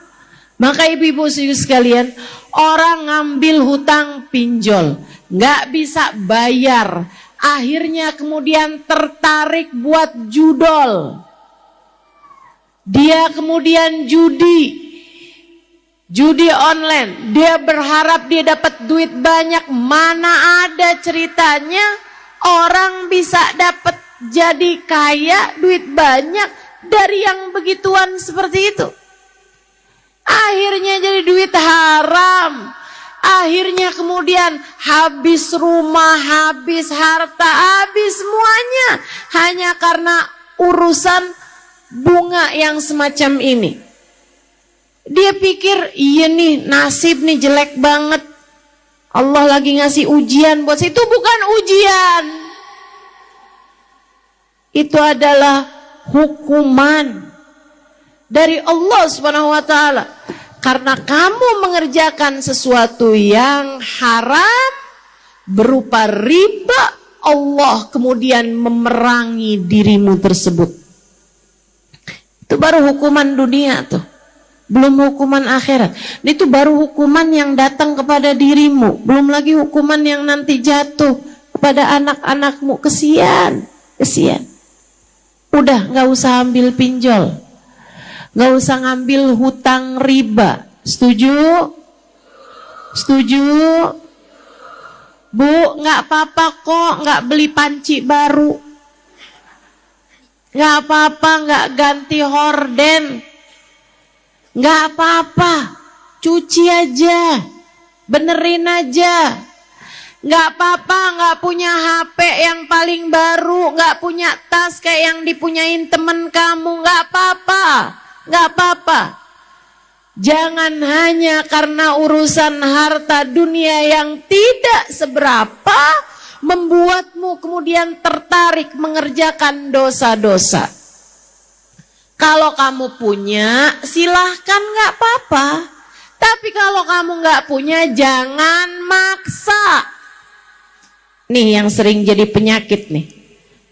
Speaker 1: Maka ibu-ibu sekalian, orang ngambil hutang pinjol, nggak bisa bayar, akhirnya kemudian tertarik buat judol. Dia kemudian judi online. Dia berharap dia dapat duit banyak. Mana ada ceritanya orang bisa dapat jadi kaya, duit banyak dari yang begituan seperti itu. Akhirnya jadi duit haram. Akhirnya kemudian habis rumah, habis harta, habis semuanya. Hanya karena urusan bunga yang semacam ini. Dia pikir, iya nih nasib nih jelek banget. Allah lagi ngasih ujian buat saya. Itu bukan ujian. Itu adalah hukuman dari Allah Subhanahu wa taala. Karena kamu mengerjakan sesuatu yang haram berupa riba, Allah kemudian memerangi dirimu tersebut. Itu baru hukuman dunia tuh. Belum hukuman akhirat. Itu baru hukuman yang datang kepada dirimu. Belum lagi hukuman yang nanti jatuh kepada anak-anakmu. Kesian. Udah gak usah ambil pinjol. Gak usah ngambil hutang riba. Setuju? Setuju? Bu, gak apa-apa kok gak beli panci baru. Gak apa-apa gak ganti horden. Gak apa-apa. Cuci aja. Benerin aja. Gak apa-apa gak punya HP yang paling baru. Gak punya tas kayak yang dipunyain temen kamu. Gak apa-apa. Gak apa-apa. Jangan hanya karena urusan harta dunia yang tidak seberapa, membuatmu kemudian tertarik mengerjakan dosa-dosa. Kalau kamu punya, silahkan, gak apa-apa. Tapi kalau kamu gak punya, jangan maksa. Nih yang sering jadi penyakit nih,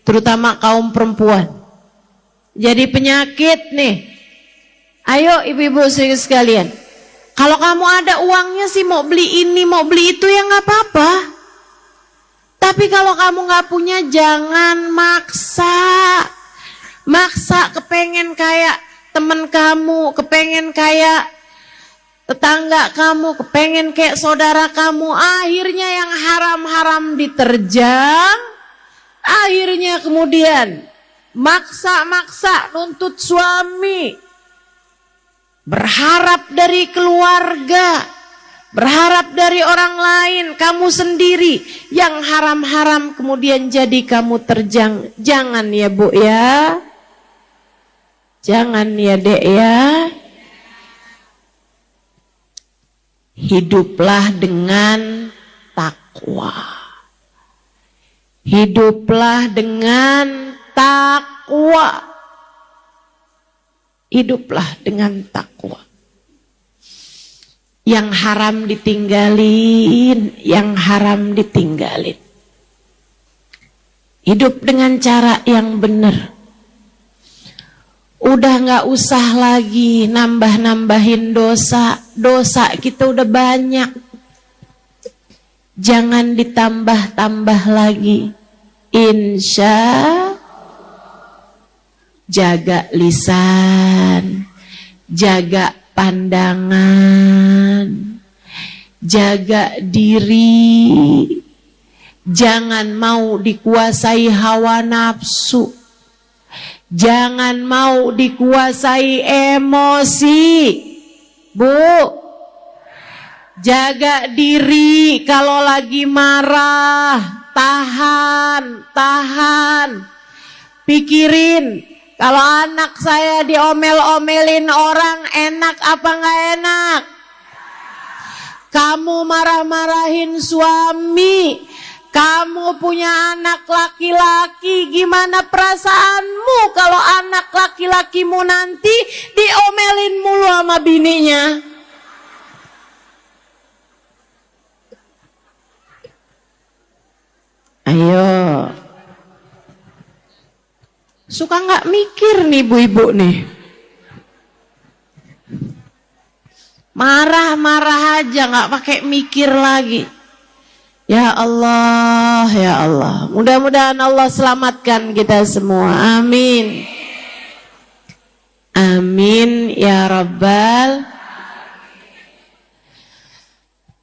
Speaker 1: terutama kaum perempuan. Jadi penyakit nih. Ayo ibu-ibu sekalian, kalau kamu ada uangnya sih mau beli ini, mau beli itu ya gak apa-apa. Tapi kalau kamu gak punya, jangan maksa. Maksa kepengen kayak temen kamu, kepengen kayak tetangga kamu, kepengen kayak saudara kamu. Akhirnya yang haram-haram diterjang. Akhirnya kemudian maksa-maksa nuntut suami. Berharap dari keluarga, berharap dari orang lain, kamu sendiri yang haram-haram kemudian jadi kamu terjang. Jangan ya Bu ya, jangan ya Dek ya. Hiduplah dengan takwa. Hiduplah dengan takwa. Hiduplah dengan takwa. Yang haram ditinggalin, yang haram ditinggalin. Hidup dengan cara yang benar. Udah gak usah lagi nambah-nambahin dosa. Dosa kita udah banyak. Jangan ditambah-tambah lagi. Jaga lisan, jaga pandangan, jaga diri. Jangan mau dikuasai hawa nafsu. Jangan mau dikuasai emosi. Bu, jaga diri kalau lagi marah. Tahan. Pikirin. Kalau anak saya diomel-omelin orang, enak apa gak enak? Kamu marah-marahin suami, kamu punya anak laki-laki, gimana perasaanmu kalau anak laki-lakimu nanti diomelin mulu sama bininya? Ayo. Suka nggak mikir nih ibu-ibu nih. Marah-marah aja nggak pakai mikir lagi. Ya Allah, ya Allah. Mudah-mudahan Allah selamatkan kita semua. Amin. Amin ya Rabbal.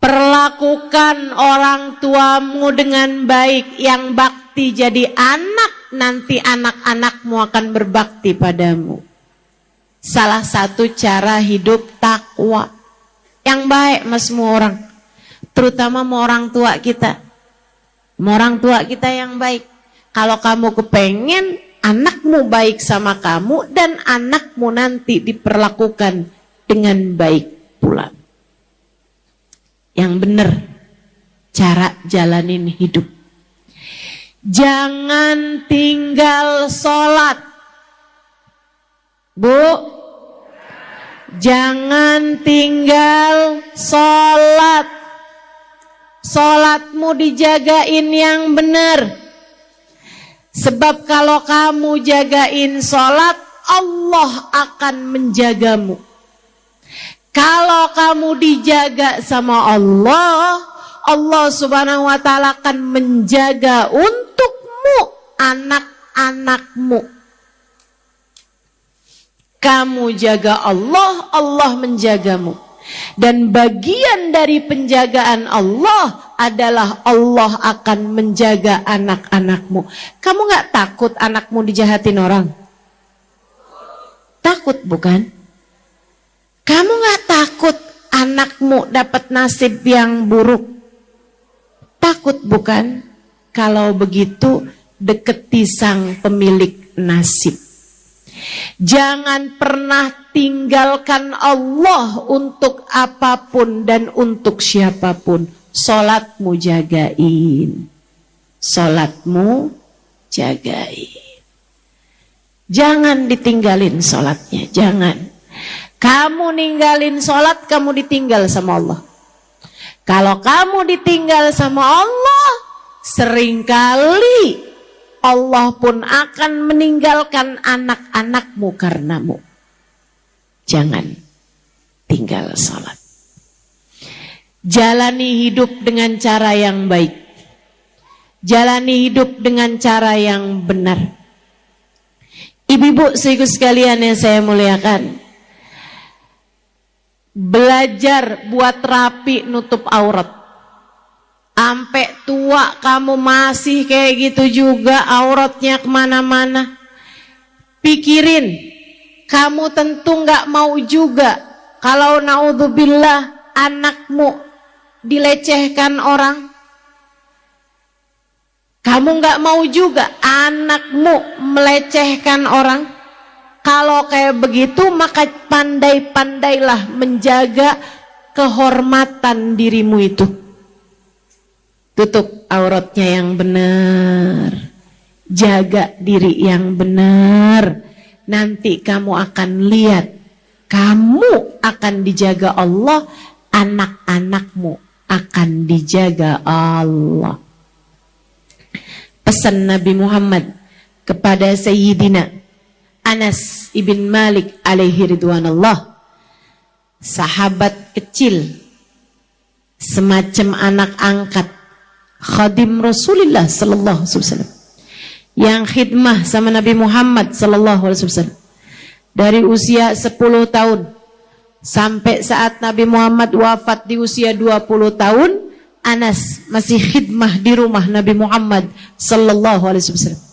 Speaker 1: Perlakukan orang tuamu dengan baik, yang bakti jadi anak. Nanti anak-anakmu akan berbakti padamu. Salah satu cara hidup takwa yang baik mas semua orang, terutama mau orang tua kita. Mau orang tua kita yang baik. Kalau kamu kepengen anakmu baik sama kamu, dan anakmu nanti diperlakukan dengan baik pula. Yang benar cara jalanin hidup. Jangan tinggal sholat. Bu, jangan tinggal sholat. Sholatmu dijagain yang benar. Sebab kalau kamu jagain sholat, Allah akan menjagamu. Kalau kamu dijaga sama Allah, Allah subhanahu wa ta'ala akan menjaga untukmu anak-anakmu. Kamu jaga Allah, Allah menjagamu. Dan bagian dari penjagaan Allah adalah Allah akan menjaga anak-anakmu. Kamu gak takut anakmu dijahatin orang? Takut bukan? Kamu gak takut anakmu dapat nasib yang buruk? Takut bukan? Kalau begitu deketi sang pemilik nasib. Jangan pernah tinggalkan Allah untuk apapun dan untuk siapapun. Salatmu jagain. Sholatmu jagai. Jangan ditinggalin sholatnya, jangan. Kamu ninggalin sholat, kamu ditinggal sama Allah. Kalau kamu ditinggal sama Allah, seringkali Allah pun akan meninggalkan anak-anakmu karenamu. Jangan tinggal sholat. Jalani hidup dengan cara yang baik. Jalani hidup dengan cara yang benar. Ibu-ibu sekaligus sekalian yang saya muliakan, belajar buat rapi nutup aurat. Sampai tua kamu masih kayak gitu juga, auratnya kemana-mana. Pikirin, kamu tentu gak mau juga kalau naudzubillah anakmu dilecehkan orang. Kamu gak mau juga anakmu melecehkan orang. Kalau kayak begitu, maka pandai-pandailah menjaga kehormatan dirimu itu. Tutup auratnya yang benar. Jaga diri yang benar. Nanti kamu akan lihat, kamu akan dijaga Allah, anak-anakmu akan dijaga Allah. Pesan Nabi Muhammad kepada Sayyidina Anas ibn Malik alaihi ridwanullah, sahabat kecil, semacam anak angkat khadim Rasulullah sallallahu alaihi wasallam, yang khidmah sama Nabi Muhammad sallallahu alaihi wasallam dari usia 10 tahun sampai saat Nabi Muhammad wafat di usia 20 tahun. Anas masih khidmah di rumah Nabi Muhammad sallallahu alaihi wasallam.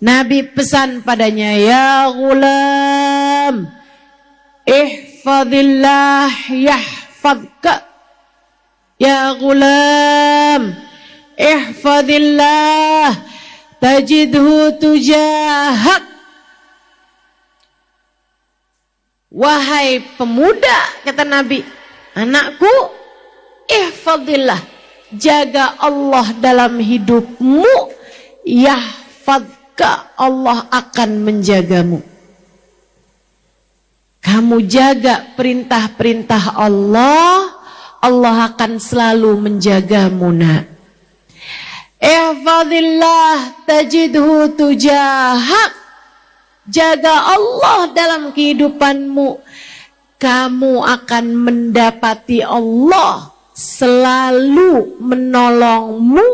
Speaker 1: Nabi pesan padanya, ya ghulam, ihfadillah yahfadka. Ya ghulam, ihfadillah tajidhu tujahak. Wahai pemuda, kata Nabi, anakku, ihfadillah, jaga Allah dalam hidupmu, yahfadka, Allah akan menjagamu. Kamu jaga perintah-perintah Allah, Allah akan selalu menjagamu, nak. Ihfadillah tajidhu tujahak, jaga Allah dalam kehidupanmu, kamu akan mendapati Allah selalu menolongmu,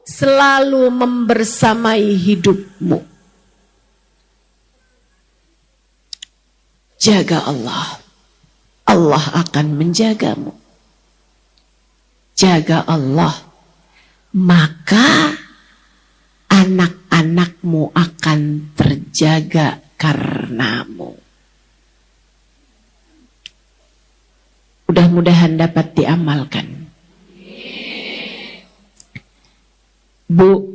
Speaker 1: selalu membersamai hidupmu. Jaga Allah, Allah akan menjagamu. Jaga Allah, maka anak-anakmu akan terjaga karenamu. Mudah-mudahan dapat diamalkan. Bu,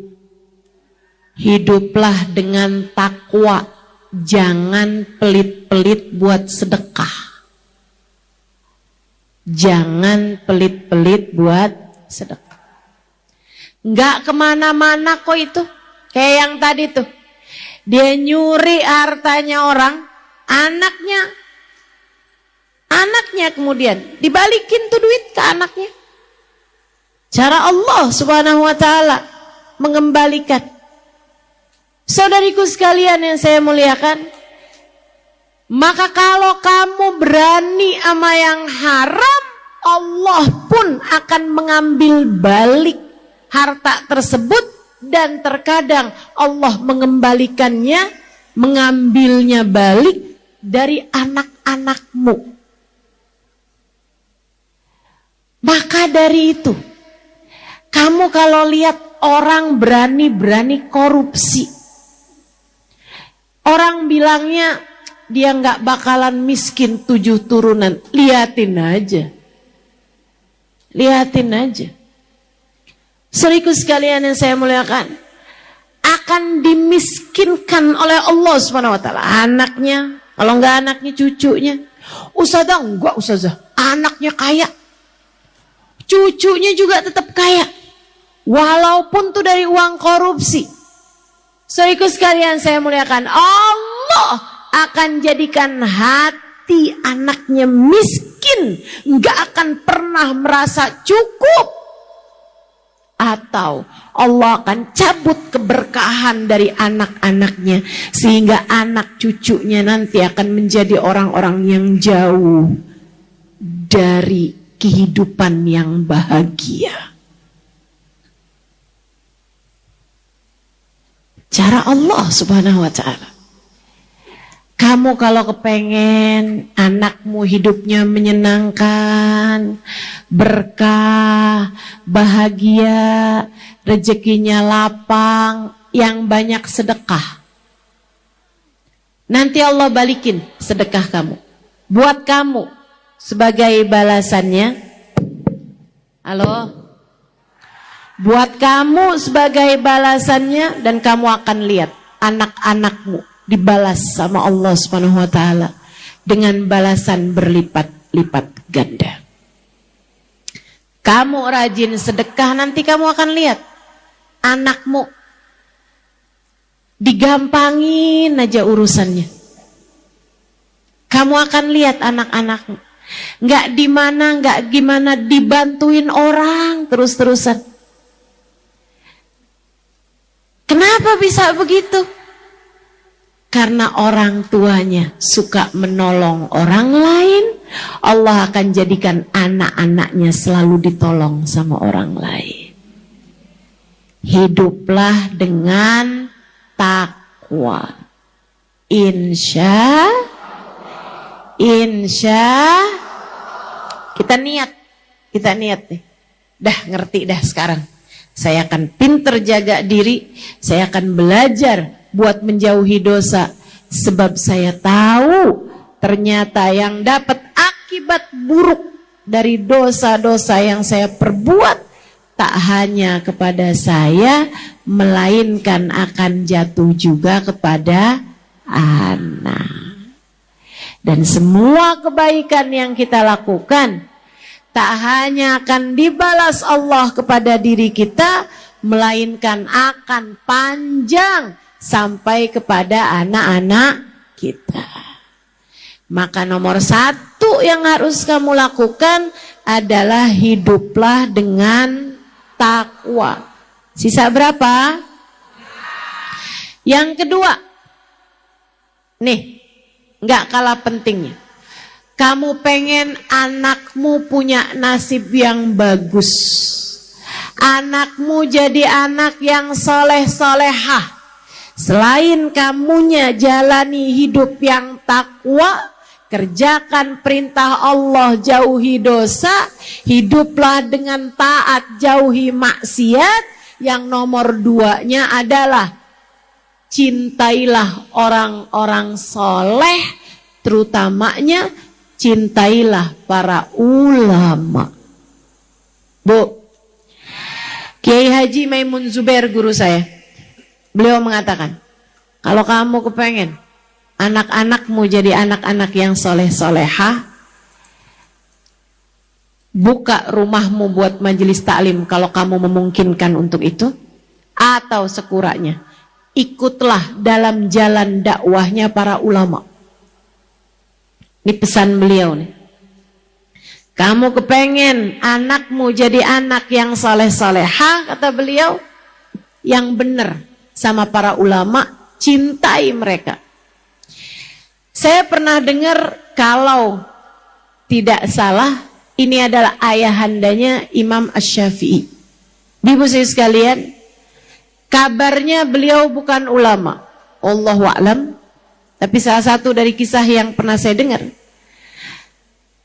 Speaker 1: hiduplah dengan takwa, jangan pelit-pelit buat sedekah. Jangan pelit-pelit buat sedekah. Nggak kemana-mana kok itu. Kayak yang tadi tuh. Dia nyuri hartanya orang, anaknya kemudian dibalikin tuh duit ke anaknya. Cara Allah subhanahu wa ta'ala mengembalikan. Saudariku sekalian yang saya muliakan, maka kalau kamu berani sama yang haram, Allah pun akan mengambil balik harta tersebut, dan terkadang Allah mengembalikannya, mengambilnya balik dari anak-anakmu. Maka dari itu, kamu kalau lihat orang berani-berani korupsi, orang bilangnya dia nggak bakalan miskin 7 turunan. Liatin aja. Liatin aja. Saudaraku sekalian yang saya muliakan, akan dimiskinkan oleh Allah Subhanahu wa taala anaknya, kalau nggak anaknya cucunya. Ustazah, enggak ustazah, anaknya kaya, cucunya juga tetap kaya. Walaupun tuh dari uang korupsi. Saudaraku sekalian saya muliakan, Allah akan jadikan hati anaknya miskin, nggak akan pernah merasa cukup. Atau Allah akan cabut keberkahan dari anak-anaknya, sehingga anak cucunya nanti akan menjadi orang-orang yang jauh dari kehidupan yang bahagia. Cara Allah subhanahu wa ta'ala. Kamu kalau kepengen anakmu hidupnya menyenangkan, berkah, bahagia, rezekinya lapang, yang banyak sedekah. Nanti Allah balikin sedekah kamu. Buat kamu sebagai balasannya. Halo? Buat kamu sebagai balasannya, dan kamu akan lihat anak-anakmu dibalas sama Allah Subhanahu wa taala dengan balasan berlipat-lipat ganda. Kamu rajin sedekah, nanti kamu akan lihat anakmu digampangin aja urusannya. Kamu akan lihat anak-anakmu nggak gimana dibantuin orang terus-terusan. Kenapa bisa begitu? Karena orang tuanya suka menolong orang lain, Allah akan jadikan anak-anaknya selalu ditolong sama orang lain. Hiduplah dengan takwa. Insya kita niat nih. Dah ngerti dah sekarang. Saya akan pinter jaga diri, saya akan belajar buat menjauhi dosa. Sebab saya tahu ternyata yang dapat akibat buruk dari dosa-dosa yang saya perbuat tak hanya kepada saya, melainkan akan jatuh juga kepada anak. Dan semua kebaikan yang kita lakukan tak hanya akan dibalas Allah kepada diri kita, melainkan akan panjang sampai kepada anak-anak kita. Maka nomor satu yang harus kamu lakukan adalah hiduplah dengan takwa. Sisa berapa? Yang kedua, nih, nggak kalah pentingnya. Kamu pengen anakmu punya nasib yang bagus. Anakmu jadi anak yang soleh-solehah. Selain kamunya jalani hidup yang takwa, kerjakan perintah Allah, jauhi dosa, hiduplah dengan taat, jauhi maksiat. Yang nomor 2-nya adalah cintailah orang-orang soleh, terutamanya cintailah para ulama. Bu, Kiai Haji Maimun Zubair guru saya, beliau mengatakan, kalau kamu kepengen anak-anakmu jadi anak-anak yang soleh-solehah, buka rumahmu buat majelis taklim kalau kamu memungkinkan untuk itu, atau sekurangnya ikutlah dalam jalan dakwahnya para ulama. Ini pesan beliau nih. Kamu kepengen anakmu jadi anak yang soleh-solehah, kata beliau, yang benar sama para ulama, cintai mereka. Saya pernah dengar, kalau tidak salah, ini adalah ayahandanya Imam Asy-Syafi'i. Ibu saya sekalian, kabarnya beliau bukan ulama, Allahu a'lam. Tapi salah satu dari kisah yang pernah saya dengar,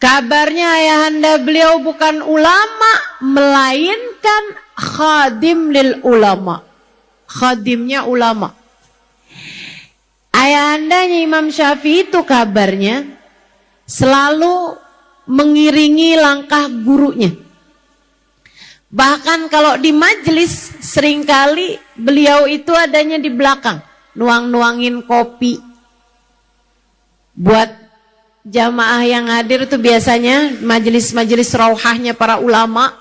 Speaker 1: kabarnya ayahanda beliau bukan ulama, melainkan khadim lil ulama. Khadimnya ulama. Ayahandanya Imam Syafi'i itu kabarnya selalu mengiringi langkah gurunya. Bahkan kalau di majelis, seringkali beliau itu adanya di belakang, nuang-nuangin kopi. Buat jamaah yang hadir itu biasanya majelis-majelis rauhahnya para ulama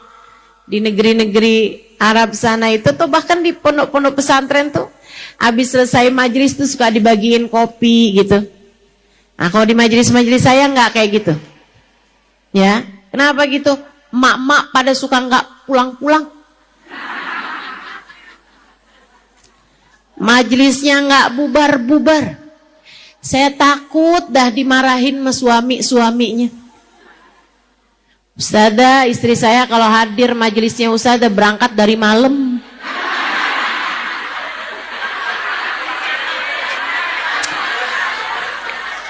Speaker 1: di negeri-negeri Arab sana itu tuh bahkan di pondok-pondok pesantren tuh habis selesai majelis tuh suka dibagiin kopi gitu. Nah kalau di majelis-majelis saya nggak kayak gitu. Ya, kenapa gitu? Mak-mak pada suka nggak pulang-pulang. Majelisnya nggak bubar-bubar. Saya takut dah dimarahin sama suaminya. Ustazah, istri saya kalau hadir majelisnya ustazah berangkat dari malam.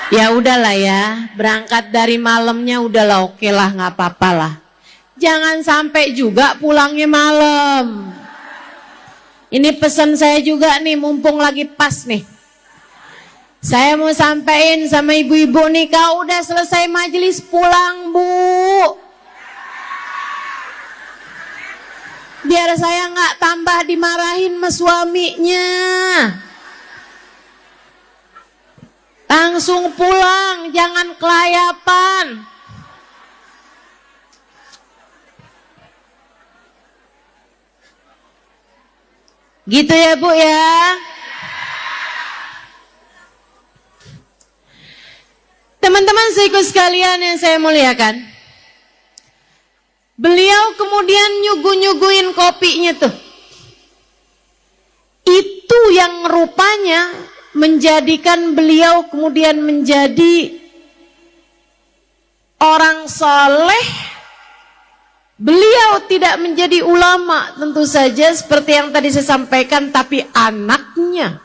Speaker 1: Ya udahlah ya, berangkat dari malamnya udahlah, oke lah, nggak apa-apa lah. Jangan sampai juga pulangnya malam. Ini pesan saya juga nih, mumpung lagi pas nih. Saya mau sampaikan sama ibu-ibu nih, kau udah selesai majelis pulang bu. Biar saya nggak tambah dimarahin sama suaminya. Langsung pulang, jangan kelayapan. Gitu ya Bu ya. Teman-teman seiku sekalian yang saya muliakan. Beliau kemudian nyuguhin kopinya tuh. Itu yang rupanya menjadikan beliau kemudian menjadi orang soleh. Beliau tidak menjadi ulama tentu saja seperti yang tadi saya sampaikan, tapi anaknya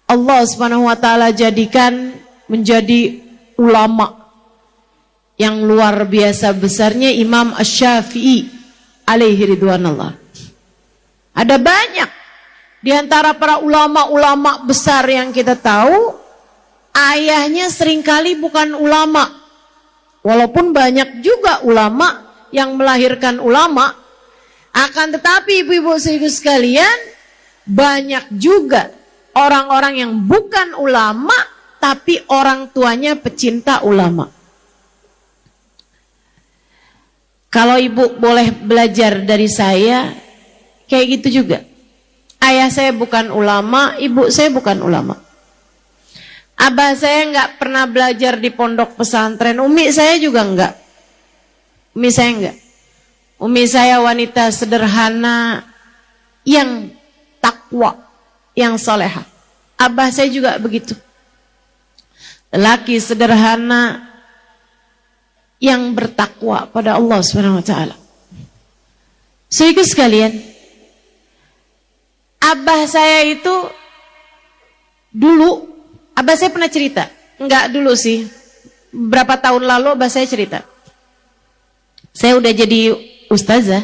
Speaker 1: Allah Subhanahu wa taala jadikan menjadi ulama yang luar biasa besarnya, Imam Asy-Syafi'i alaihi ridwanullah. Ada banyak di antara para ulama-ulama besar yang kita tahu, ayahnya seringkali bukan ulama. Walaupun banyak juga ulama yang melahirkan ulama, akan tetapi ibu-ibu saudaraku sekalian, banyak juga orang-orang yang bukan ulama, tapi orang tuanya pecinta ulama. Kalau ibu boleh belajar dari saya, kayak gitu juga. Ayah saya bukan ulama, ibu saya bukan ulama. Abah saya nggak pernah belajar di pondok pesantren, umi saya juga nggak. Umi saya nggak. Umi saya wanita sederhana, yang takwa, yang salehah. Abah saya juga begitu. Lelaki sederhana, yang bertakwa pada Allah Subhanahu wa taala. Saudaraku sekalian, abah saya itu dulu, abah saya pernah cerita, enggak dulu sih, beberapa tahun lalu abah saya cerita. Saya udah jadi ustazah.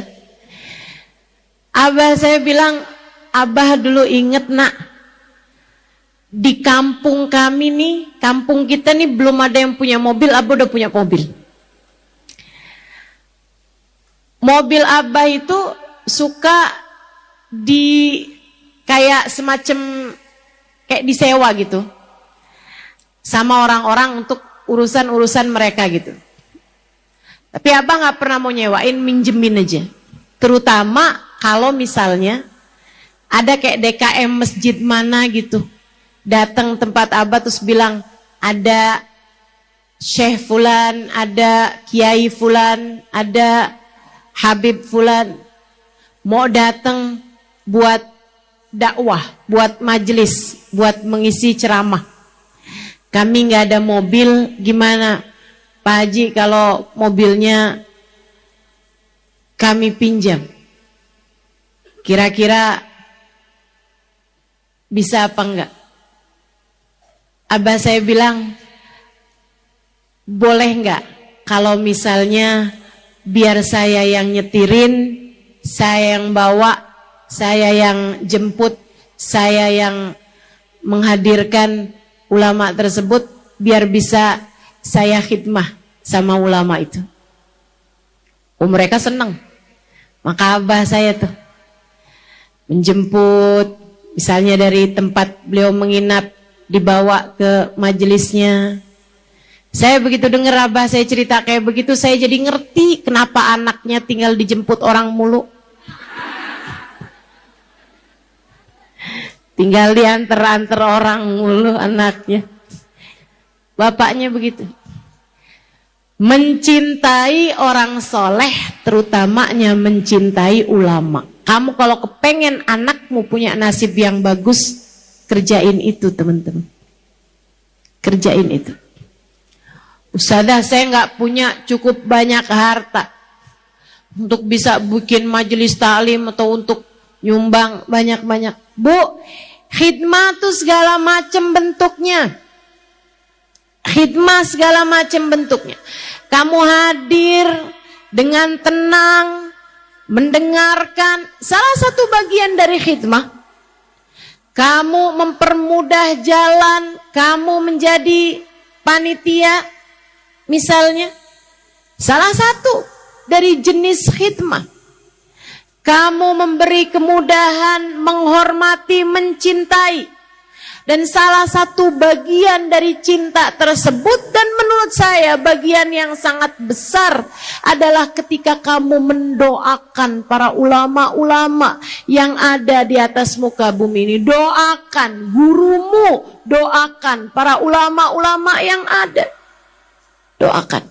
Speaker 1: Abah saya bilang, abah dulu inget nak, di kampung kami nih, kampung kita nih belum ada yang punya mobil, abah udah punya mobil. Mobil abah itu suka di kayak semacam kayak disewa gitu sama orang-orang untuk urusan-urusan mereka gitu. Tapi abah nggak pernah mau nyewain, minjemin aja. Terutama kalau misalnya ada kayak DKM masjid mana gitu, datang tempat abah terus bilang ada Syekh Fulan, ada Kiai Fulan, ada Habib Fulan mau datang buat dakwah, buat majelis, buat mengisi ceramah. Kami nggak ada mobil, gimana Pak Haji kalau mobilnya kami pinjam? Kira-kira bisa apa enggak? Abah saya bilang, boleh enggak kalau misalnya biar saya yang nyetirin, saya yang bawa, saya yang jemput, saya yang menghadirkan ulama tersebut, biar bisa saya khidmah sama ulama itu. Mereka senang. Maka abah saya tuh menjemput, misalnya dari tempat beliau menginap, dibawa ke majelisnya. Saya begitu dengar abah saya cerita kayak begitu, saya jadi ngerti kenapa anaknya tinggal dijemput orang mulu. Tinggal diantar-antar orang mulu anaknya. Bapaknya begitu. Mencintai orang soleh, terutamanya mencintai ulama. Kamu kalau kepengen anakmu punya nasib yang bagus, kerjain itu teman-teman. Kerjain itu. Ustazah, saya nggak punya cukup banyak harta untuk bisa bikin majelis taklim atau untuk nyumbang banyak-banyak. Bu, khidmah tuh segala macam bentuknya. Khidmah segala macam bentuknya. Kamu hadir dengan tenang, mendengarkan. Salah satu bagian dari khidmah. Kamu mempermudah jalan, kamu menjadi panitia, misalnya. Salah satu dari jenis khidmah. Kamu memberi kemudahan, menghormati, mencintai. Dan salah satu bagian dari cinta tersebut, dan menurut saya bagian yang sangat besar, adalah ketika kamu mendoakan para ulama-ulama yang ada di atas muka bumi ini. Doakan gurumu, doakan para ulama-ulama yang ada. Doakan.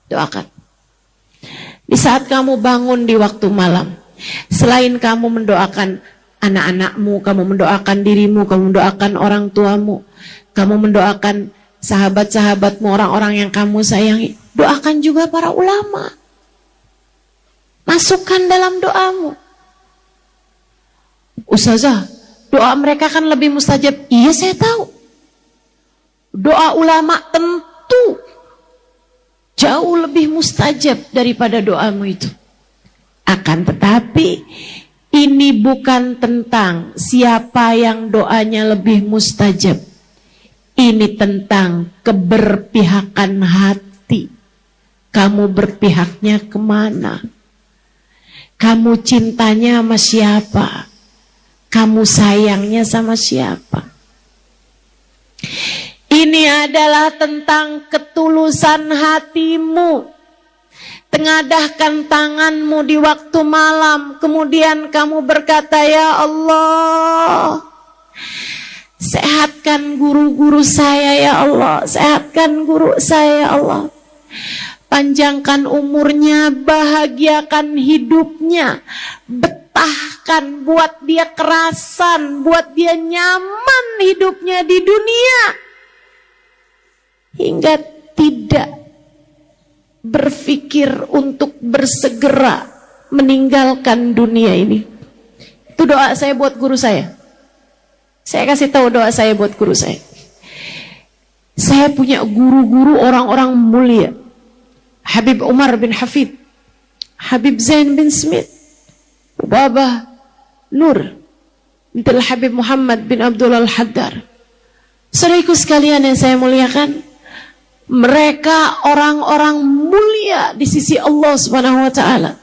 Speaker 1: Doakan. Di saat kamu bangun di waktu malam, selain kamu mendoakan anak-anakmu, kamu mendoakan dirimu, kamu mendoakan orang tuamu, kamu mendoakan sahabat-sahabatmu, orang-orang yang kamu sayangi, doakan juga para ulama. Masukkan dalam doamu. Ustazah, doa mereka kan lebih mustajab. Iya, saya tahu. Doa ulama tentu jauh lebih mustajab daripada doamu itu. Akan tetapi ini bukan tentang siapa yang doanya lebih mustajab. Ini tentang keberpihakan hati. Kamu berpihaknya kemana? Kamu cintanya sama siapa? Kamu sayangnya sama siapa? Ini adalah tentang ketulusan hatimu. Tengadahkan tanganmu di waktu malam, kemudian kamu berkata, ya Allah, sehatkan guru-guru saya ya Allah, sehatkan guru saya ya Allah, panjangkan umurnya, bahagiakan hidupnya, betahkan, buat dia kerasan, buat dia nyaman hidupnya di dunia, hingga tidak berpikir untuk bersegera meninggalkan dunia ini. Itu doa saya buat guru saya. Saya kasih tahu doa saya buat guru saya. Saya punya guru-guru orang-orang mulia. Habib Umar bin Hafid, Habib Zain bin Smith, Babah Nur bintul Habib Muhammad bin Abdullah Al-Haddar. Saudaraku sekalian yang saya muliakan, mereka orang-orang mulia di sisi Allah Subhanahu wa taala.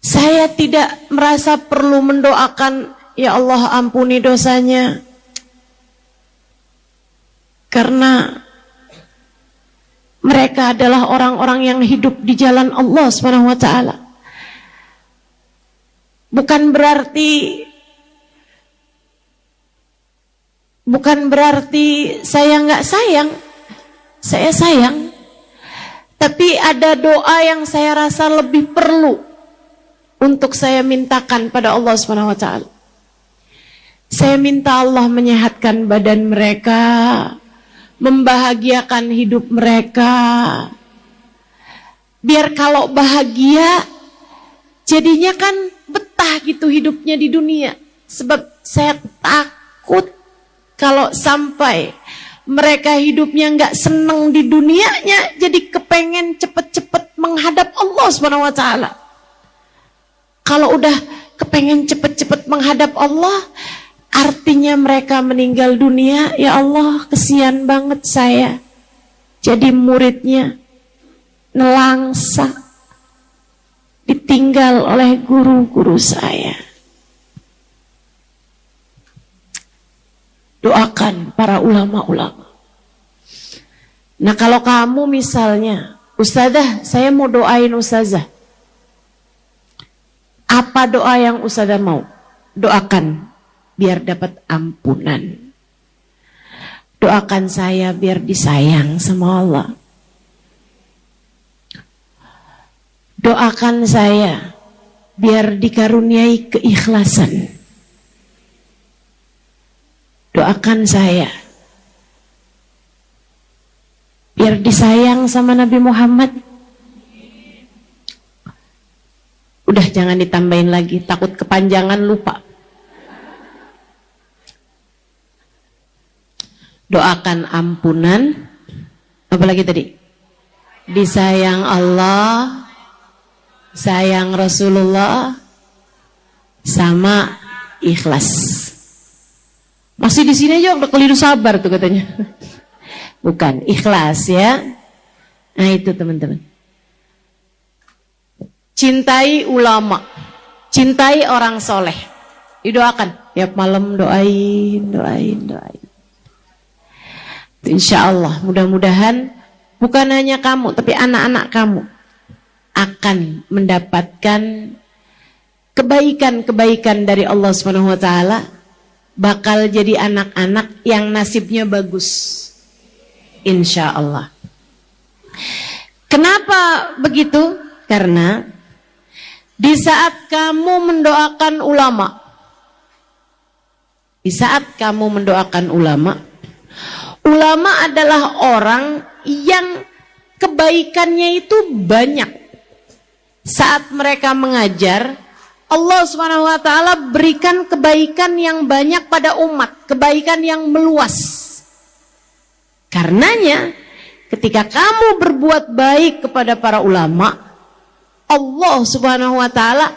Speaker 1: Saya tidak merasa perlu mendoakan, ya Allah ampuni dosanya, karena mereka adalah orang-orang yang hidup di jalan Allah Subhanahu wa taala. Bukan berarti saya nggak sayang. Saya sayang. Tapi ada doa yang saya rasa lebih perlu untuk saya mintakan pada Allah Subhanahu wa taala. Saya minta Allah menyehatkan badan mereka, membahagiakan hidup mereka. Biar kalau bahagia, jadinya kan betah gitu hidupnya di dunia. Sebab saya takut kalau sampai mereka hidupnya nggak seneng di dunianya, jadi kepengen cepet-cepet menghadap Allah Subhanahu wa taala. Kalau udah kepengen cepet-cepet menghadap Allah, artinya mereka meninggal dunia. Ya Allah, kesian banget saya jadi muridnya, nelangsa, ditinggal oleh guru-guru saya. Doakan para ulama-ulama. Nah kalau kamu misalnya, Ustazah saya mau doain Ustazah, apa doa yang Ustazah mau? doakan biar dapat ampunan. Doakan saya biar disayang sama Allah. Doakan saya biar dikaruniai keikhlasan. Doakan saya biar disayang sama Nabi Muhammad. Udah jangan ditambahin lagi, takut kepanjangan lupa. Doakan ampunan, apalagi tadi? Disayang Allah, sayang Rasulullah, sama ikhlas. Masih di sini aja udah keliru sabar tuh katanya. Bukan, ikhlas ya. Nah itu teman-teman. Cintai ulama, cintai orang soleh. Didoakan, tiap malam doain. Insya Allah, mudah-mudahan bukan hanya kamu, tapi anak-anak kamu akan mendapatkan kebaikan-kebaikan dari Allah Subhanahu wa taala, bakal jadi anak-anak yang nasibnya bagus. Insya Allah. Kenapa begitu? Karena di saat kamu mendoakan ulama, ulama adalah orang yang kebaikannya itu banyak. Saat mereka mengajar, Allah Subhanahu wa taala berikan kebaikan yang banyak pada umat, kebaikan yang meluas. Karenanya, ketika kamu berbuat baik kepada para ulama, Allah Subhanahu wa taala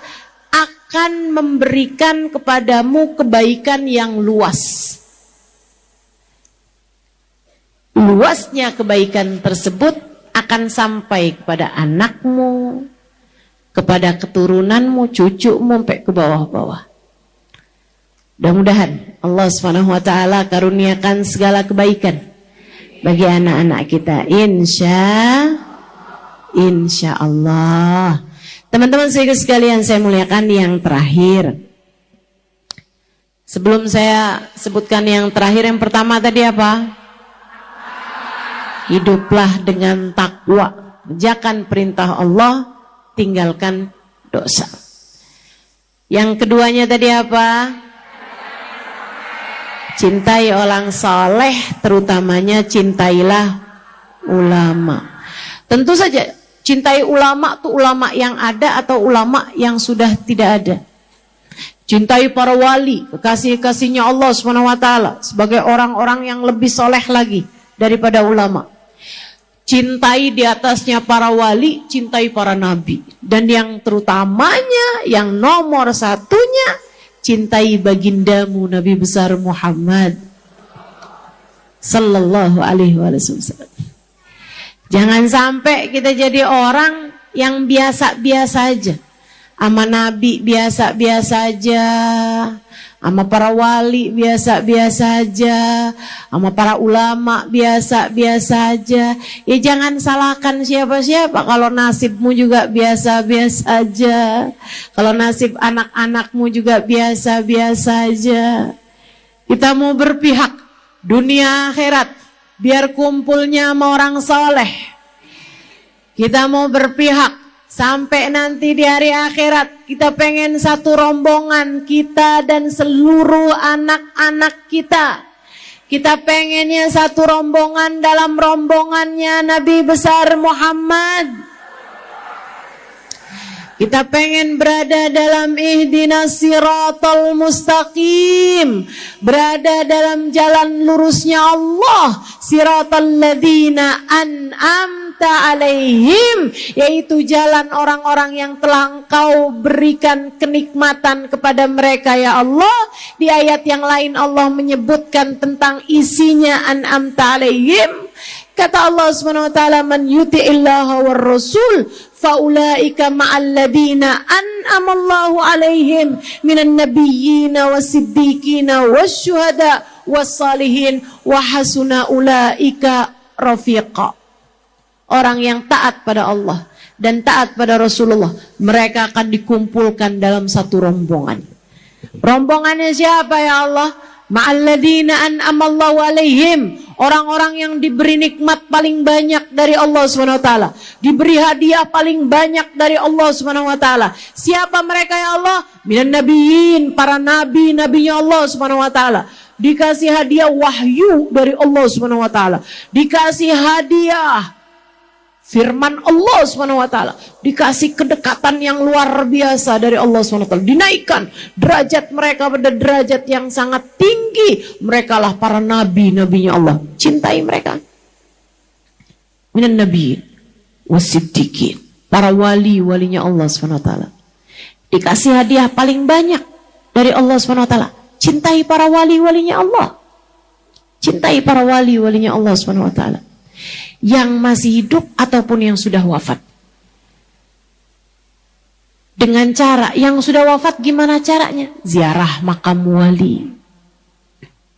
Speaker 1: akan memberikan kepadamu kebaikan yang luas. Luasnya kebaikan tersebut akan sampai kepada anakmu, kepada keturunanmu, cucumu, sampai ke bawah-bawah. Mudah-mudahan Allah Subhanahu wa taala karuniakan segala kebaikan bagi anak-anak kita. Insya Allah. Teman-teman sekalian saya muliakan, yang terakhir. Sebelum saya sebutkan yang terakhir, yang pertama tadi apa? Hiduplah dengan takwa. Kerjakan perintah Allah, tinggalkan dosa. Yang keduanya tadi apa? Cintai orang soleh, terutamanya cintailah ulama. Tentu saja cintai ulama tuh ulama yang ada atau ulama yang sudah tidak ada. Cintai para wali, kekasih-kasihnya Allah Subhanahu wa taala sebagai orang-orang yang lebih soleh lagi daripada ulama. Cintai di atasnya para wali, cintai para nabi. Dan yang terutamanya, yang nomor satunya, cintai bagindamu Nabi besar Muhammad sallallahu alaihi wasallam. Jangan sampai kita jadi orang yang biasa-biasa aja. Sama Nabi biasa-biasa aja. Sama para wali biasa-biasa aja. Sama para ulama biasa-biasa aja. Ya jangan salahkan siapa-siapa kalau nasibmu juga biasa-biasa aja. Kalau nasib anak-anakmu juga biasa-biasa aja. Kita mau berpihak dunia akhirat, biar kumpulnya sama orang soleh. Kita mau berpihak sampai nanti di hari akhirat, kita pengen satu rombongan, kita dan seluruh anak-anak kita. Kita pengennya satu rombongan dalam rombongannya Nabi besar Muhammad. Kita pengen berada dalam ihdinas siratal mustaqim, berada dalam jalan lurusnya Allah, siratal ladzina an'amta alaihim, yaitu jalan orang-orang yang telah Engkau berikan kenikmatan kepada mereka ya Allah. Di ayat yang lain Allah menyebutkan tentang isinya an'amta alaihim. Kata Allah Subhanahu wa taala, man yuti'illaha war rasul faulaika ma'al ladina an'amallahu alaihim minan nabiyyina wasiddiqina wasyuhada wassalihin wa hasuna ulaika rafiqa. Orang yang taat pada Allah dan taat pada Rasulullah, mereka akan dikumpulkan dalam satu rombongan. Rombongannya siapa ya Allah? Ma'alladzina an'amallahu alaihim, orang-orang yang diberi nikmat paling banyak dari Allah SWT, diberi hadiah paling banyak dari Allah SWT. Siapa mereka ya Allah? Minan nabiyyin, para nabi, nabinya Allah SWT. Dikasih hadiah wahyu dari Allah SWT, dikasih hadiah firman Allah SWT, dikasih kedekatan yang luar biasa dari Allah SWT, dinaikkan derajat mereka pada derajat yang sangat tinggi. Mereka lah para nabi-nabinya Allah. Cintai mereka. Minan nabiyin wasiddiqin, para wali-walinya Allah SWT. Dikasih hadiah paling banyak dari Allah SWT. Cintai para wali-walinya Allah. Cintai para wali-walinya Allah SWT. Yang masih hidup ataupun yang sudah wafat. Dengan cara yang sudah wafat, gimana caranya? Ziarah makam wali.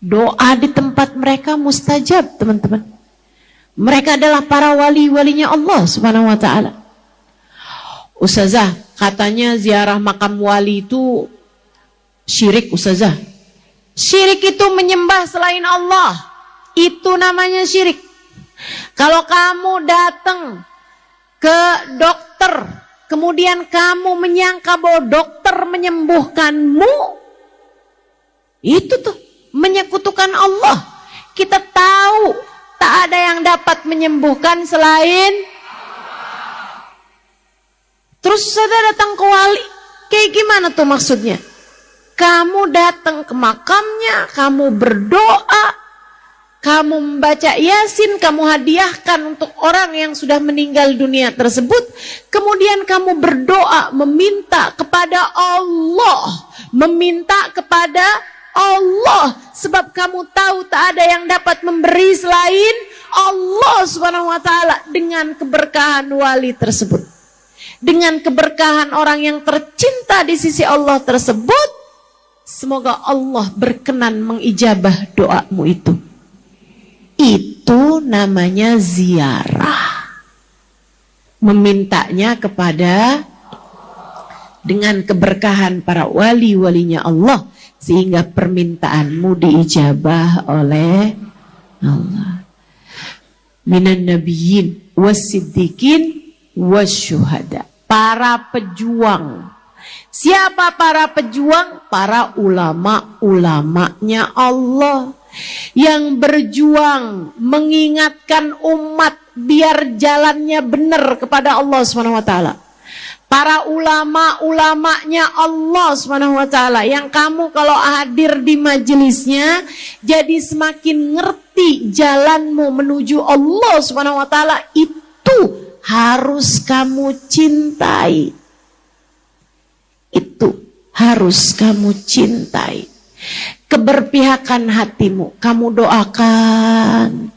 Speaker 1: Doa di tempat mereka mustajab, teman-teman. Mereka adalah para wali-walinya Allah Subhanahu wa taala. Ustazah, katanya ziarah makam wali itu syirik, Ustazah. Syirik itu menyembah selain Allah. Itu namanya syirik. Kalau kamu datang ke dokter, kemudian kamu menyangka bahwa dokter menyembuhkanmu, itu tuh menyekutukan Allah. Kita tahu tak ada yang dapat menyembuhkan selain Allah. Terus saudara datang ke wali, kayak gimana tuh maksudnya? Kamu datang ke makamnya, kamu berdoa, kamu membaca Yasin, kamu hadiahkan untuk orang yang sudah meninggal dunia tersebut. Kemudian kamu berdoa, meminta kepada Allah. Meminta kepada Allah. Sebab kamu tahu tak ada yang dapat memberi selain Allah Subhanahu wa taala. Dengan keberkahan wali tersebut, dengan keberkahan orang yang tercinta di sisi Allah tersebut, semoga Allah berkenan mengijabah doamu itu. Itu namanya ziarah. Memintanya kepada dengan keberkahan para wali-walinya Allah, sehingga permintaanmu diijabah oleh Allah. Minan nabiyyin wasiddiqin wasyuhada. Para pejuang. Siapa para pejuang? Para ulama-ulamanya Allah. Yang berjuang mengingatkan umat biar jalannya benar kepada Allah SWT. Para ulama-ulamanya Allah SWT, yang kamu kalau hadir di majelisnya jadi semakin ngerti jalanmu menuju Allah SWT, itu harus kamu cintai. Itu harus kamu cintai. Keberpihakan hatimu, kamu doakan.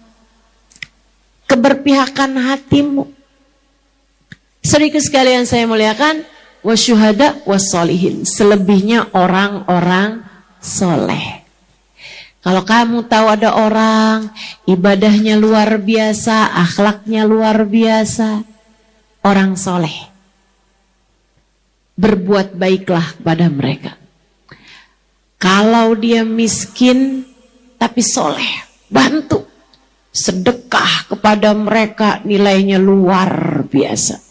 Speaker 1: Keberpihakan hatimu. Saudara sekalian saya muliakan, wasyuhada wassolihin. Selebihnya orang-orang soleh. Kalau kamu tahu ada orang ibadahnya luar biasa, akhlaknya luar biasa, orang soleh, berbuat baiklah kepada mereka. Kalau dia miskin tapi soleh, bantu, sedekah kepada mereka, nilainya luar biasa.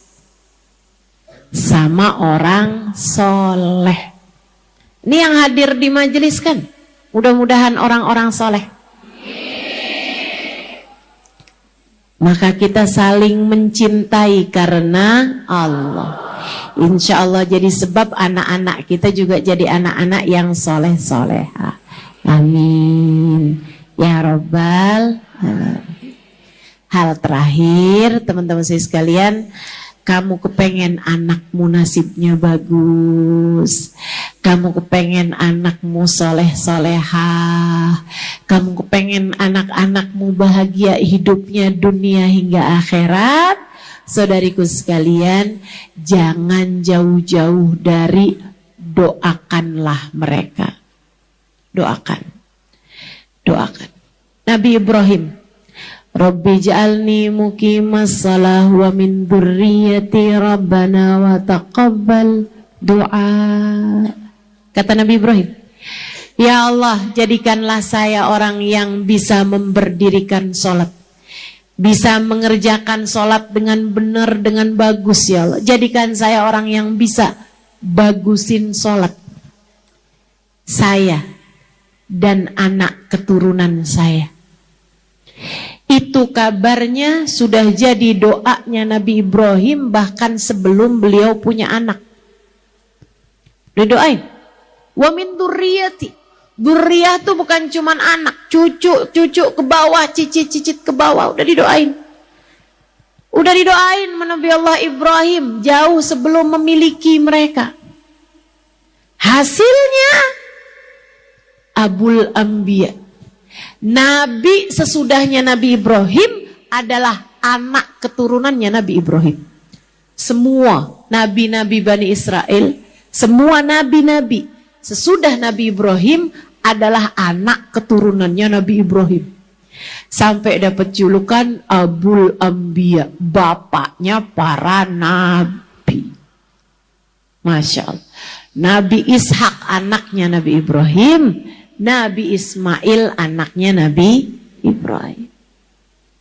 Speaker 1: Sama orang soleh. Ini yang hadir di majelis kan? Mudah-mudahan orang-orang soleh. Maka kita saling mencintai karena Allah. Insya Allah jadi sebab anak-anak kita juga jadi anak-anak yang soleh-soleha. Amin. Ya Rabbal alamin. Hal terakhir, teman-teman saya sekalian, kamu kepengen anakmu nasibnya bagus, kamu kepengen anakmu soleh-solehah, kamu kepengen anak-anakmu bahagia hidupnya dunia hingga akhirat. Saudariku sekalian, jangan jauh-jauh dari doakanlah mereka. Doakan. Doakan. Nabi Ibrahim, Rabbi ja'alni muqimas salah wa min dzurriyyati rabbana wa taqabbal du'a. Kata Nabi Ibrahim, ya Allah, jadikanlah saya orang yang bisa memberdirikan sholat, bisa mengerjakan sholat dengan benar, dengan bagus ya Allah. Jadikan saya orang yang bisa bagusin sholat saya dan anak keturunan saya. Itu kabarnya sudah jadi doanya Nabi Ibrahim bahkan sebelum beliau punya anak. Didoain, wa min dzurriyyati. Dzurriyyah itu bukan cuman anak, cucu ke bawah, cicit ke bawah, udah didoain. Udah didoain Nabi Allah Ibrahim jauh sebelum memiliki mereka. Hasilnya Abul Anbiya, Nabi sesudahnya Nabi Ibrahim adalah anak keturunannya Nabi Ibrahim. Semua nabi-nabi Bani Israel, semua nabi-nabi sesudah Nabi Ibrahim adalah anak keturunannya Nabi Ibrahim. Sampai dapat julukan Abul Anbiya, bapaknya para nabi. Masya Allah. Nabi Ishak anaknya Nabi Ibrahim, Nabi Ismail anaknya Nabi Ibrahim.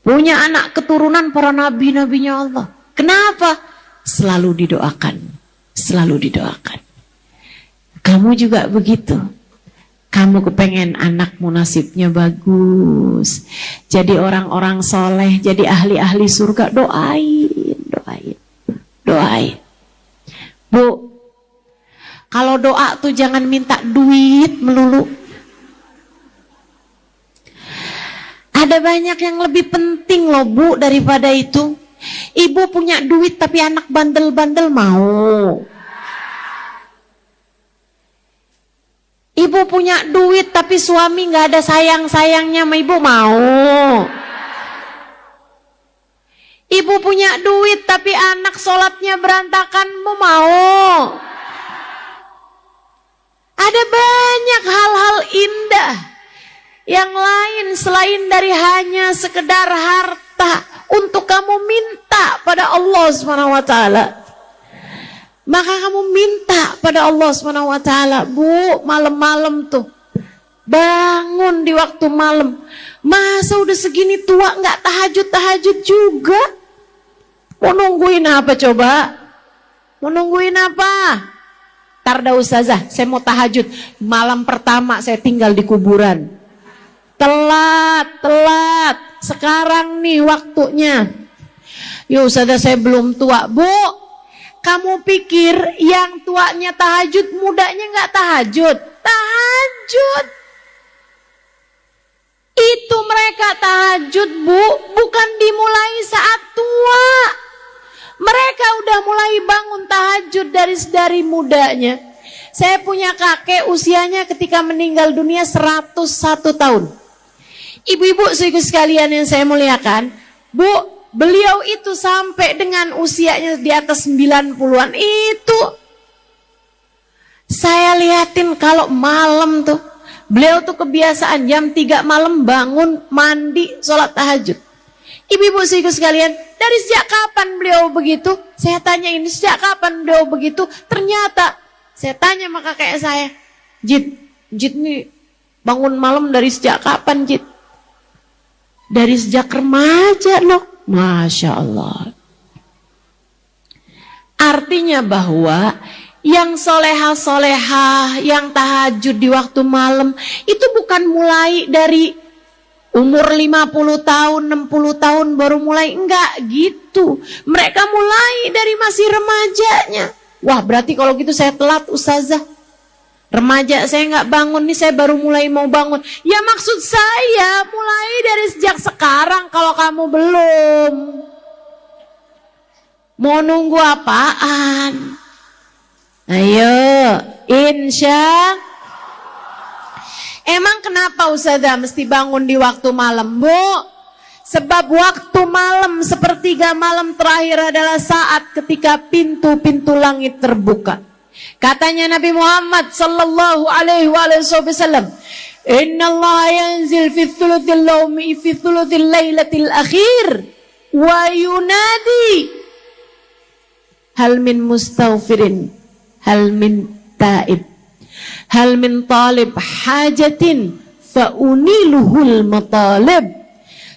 Speaker 1: Punya anak keturunan para nabi-nabinya Allah. Kenapa? Selalu didoakan. Selalu didoakan. Kamu juga begitu. Kamu kepengen anakmu nasibnya bagus, jadi orang-orang soleh, jadi ahli-ahli surga. Doain. Bu, kalau doa tuh jangan minta duit melulu. Ada banyak yang lebih penting loh Bu daripada itu. Ibu punya duit tapi anak bandel-bandel mau. Ibu punya duit tapi suami gak ada sayang-sayangnya sama ibu, mau. Ibu punya duit tapi anak sholatnya berantakan, mau. Ada banyak hal-hal indah yang lain selain dari hanya sekedar harta untuk kamu minta pada Allah SWT. Maka kamu minta pada Allah SWT. Bu, malam-malam tuh bangun di waktu malam. Masa udah segini tua gak tahajud juga? Mau nungguin apa coba? Mau nungguin apa? Tarda ustazah, saya mau tahajud. Malam pertama saya tinggal di kuburan. Telat. Sekarang nih waktunya. Ya ustazah, saya belum tua. Bu, kamu pikir yang tuanya tahajud, mudanya gak tahajud? Tahajud. Itu mereka tahajud, Bu, bukan dimulai saat tua. Mereka udah mulai bangun tahajud dari mudanya. Saya punya kakek usianya ketika meninggal dunia 101 tahun. Ibu-ibu sekalian yang saya muliakan, Bu, beliau itu sampai dengan usianya di atas 90-an itu. Saya liatin kalau malam tuh, beliau tuh kebiasaan jam 3 malam bangun, mandi, sholat tahajud. Ibu-ibu sekalian, dari sejak kapan beliau begitu? Saya tanya ini, sejak kapan beliau begitu? Ternyata, saya tanya sama kakek saya, Jit nih bangun malam dari sejak kapan, Jit? Dari sejak remaja loh. Masya Allah. Artinya bahwa yang solehah-solehah, yang tahajud di waktu malam, itu bukan mulai dari umur 50 tahun, 60 tahun baru mulai. Enggak gitu. Mereka mulai dari masih remajanya. Wah, berarti kalau gitu saya telat ustazah. Remaja saya nggak bangun nih, saya baru mulai mau bangun. Ya maksud saya mulai dari sejak sekarang kalau kamu belum. Mau nunggu apaan? Ayo, insya. Emang kenapa ustazah mesti bangun di waktu malam, Bu? Sebab waktu malam sepertiga malam terakhir adalah saat ketika pintu-pintu langit terbuka. Katanya Nabi Muhammad sallallahu alaihi wasallam, "Inna Allah yanzil fi thuluthil lailatil akhir wa yunadi hal min mustaghfirin hal min taib Hal min talib hajatin fauniluhul matalib.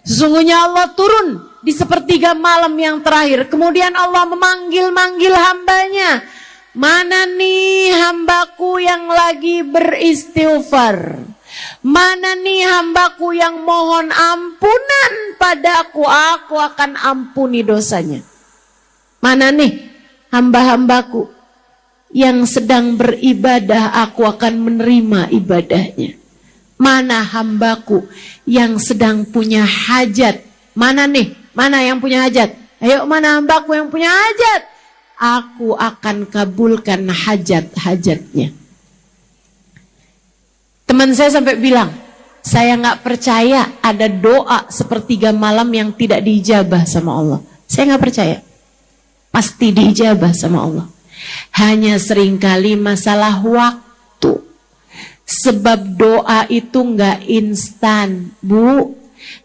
Speaker 1: Sesungguhnya Allah turun di sepertiga malam yang terakhir. Kemudian Allah memanggil-manggil hambanya. Mana nih hambaku yang lagi beristighfar? Mana nih hambaku yang mohon ampunan padaku? Aku akan ampuni dosanya. Mana nih hamba-hambaku yang sedang beribadah? Aku akan menerima ibadahnya. Mana hambaku yang sedang punya hajat? Mana nih? Mana yang punya hajat? Ayo, mana hambaku yang punya hajat? Aku akan kabulkan hajat-hajatnya. Teman saya sampai bilang, saya gak percaya ada doa sepertiga malam yang tidak diijabah sama Allah. Saya gak percaya. Pasti diijabah sama Allah. Hanya seringkali masalah waktu. Sebab doa itu gak instan, Bu.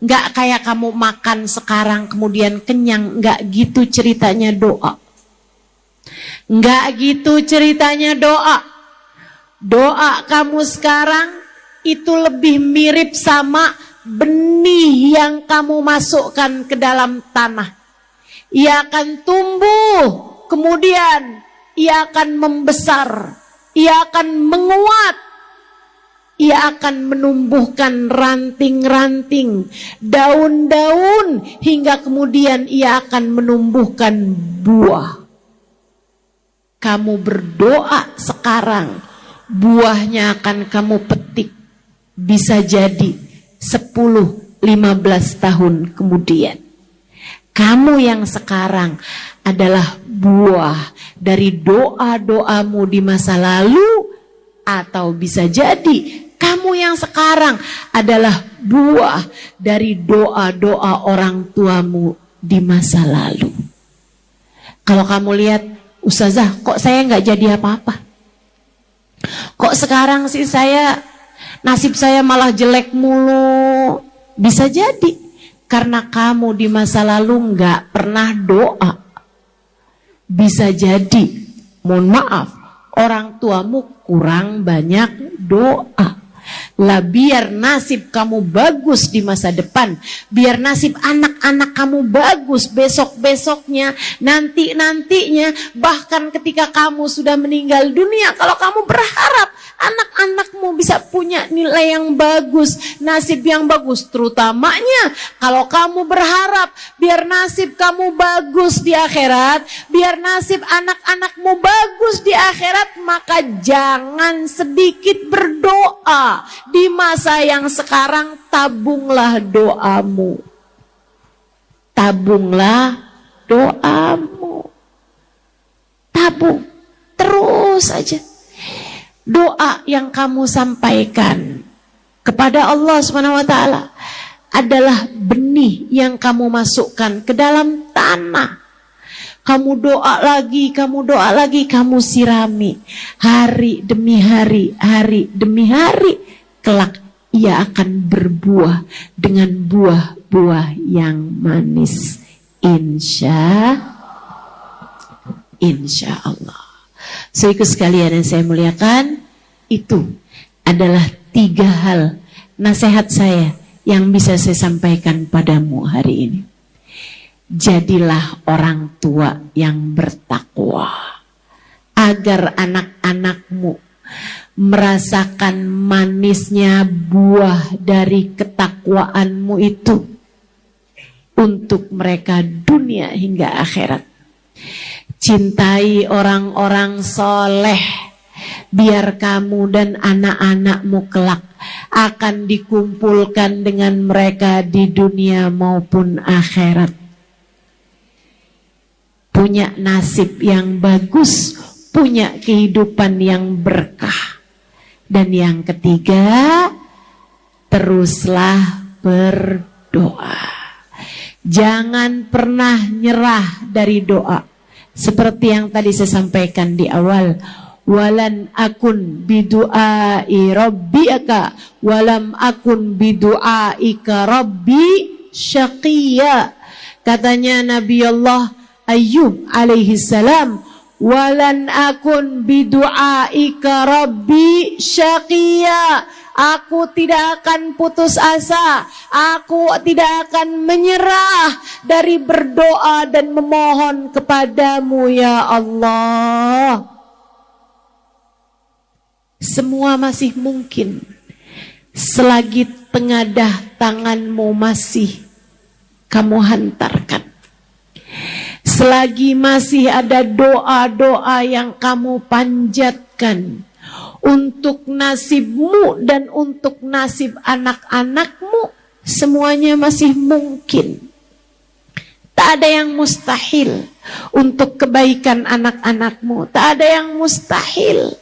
Speaker 1: Gak kayak kamu makan sekarang kemudian kenyang. Gak gitu ceritanya doa. Gak gitu ceritanya doa. Doa kamu sekarang itu lebih mirip sama benih yang kamu masukkan ke dalam tanah. Ia akan tumbuh, kemudian ia akan membesar, ia akan menguat, ia akan menumbuhkan ranting-ranting, daun-daun, hingga kemudian ia akan menumbuhkan buah. Kamu berdoa sekarang, buahnya akan kamu petik. Bisa jadi 10-15 tahun kemudian. Kamu yang sekarang adalah buah dari doa-doamu di masa lalu. Atau bisa jadi kamu yang sekarang adalah buah dari doa-doa orang tuamu di masa lalu. Kalau kamu lihat, Ustazah, kok saya nggak jadi apa-apa? Kok sekarang sih nasib saya malah jelek mulu? Bisa jadi karena kamu di masa lalu nggak pernah doa. Bisa jadi, mohon maaf, orang tuamu kurang banyak doa. Lah biar nasib kamu bagus di masa depan, biar nasib anak-anak kamu bagus besok-besoknya, nanti-nantinya, bahkan ketika kamu sudah meninggal dunia, kalau kamu berharap anak-anakmu bisa punya nilai yang bagus, nasib yang bagus, terutamanya kalau kamu berharap biar nasib kamu bagus di akhirat, biar nasib anak-anakmu bagus di akhirat, maka jangan sedikit berdoa. Di masa yang sekarang tabunglah doamu. Tabunglah doamu. Tabung. Terus saja. Doa yang kamu sampaikan kepada Allah SWT adalah benih yang kamu masukkan ke dalam tanah. Kamu doa lagi, kamu sirami. Hari demi hari, hari demi hari. Kelak ia akan berbuah dengan buah-buah yang manis. Insya Allah. Saudaraku sekalian yang saya muliakan, itu adalah 3 hal nasihat saya yang bisa saya sampaikan padamu hari ini. Jadilah orang tua yang bertakwa, agar anak-anakmu merasakan manisnya buah dari ketakwaanmu itu untuk mereka dunia hingga akhirat. Cintai orang-orang soleh, biar kamu dan anak-anakmu kelak akan dikumpulkan dengan mereka di dunia maupun akhirat. Punya nasib yang bagus, punya kehidupan yang berkah. Dan yang ketiga, teruslah berdoa. Jangan pernah nyerah dari doa. Seperti yang tadi saya sampaikan di awal, walan akun bidu'ai rabbika walam akun bidu'aika rabbi syaqiyya. Katanya Nabi Allah Ayyub alaihi salam, walan akun bidu'aika rabbi syaqiya. Aku tidak akan putus asa, aku tidak akan menyerah dari berdoa dan memohon kepadamu ya Allah. Semua masih mungkin selagi tengadah tanganmu masih kamu hantarkan. Selagi masih ada doa-doa yang kamu panjatkan untuk nasibmu dan untuk nasib anak-anakmu, semuanya masih mungkin. Tak ada yang mustahil untuk kebaikan anak-anakmu. Tak ada yang mustahil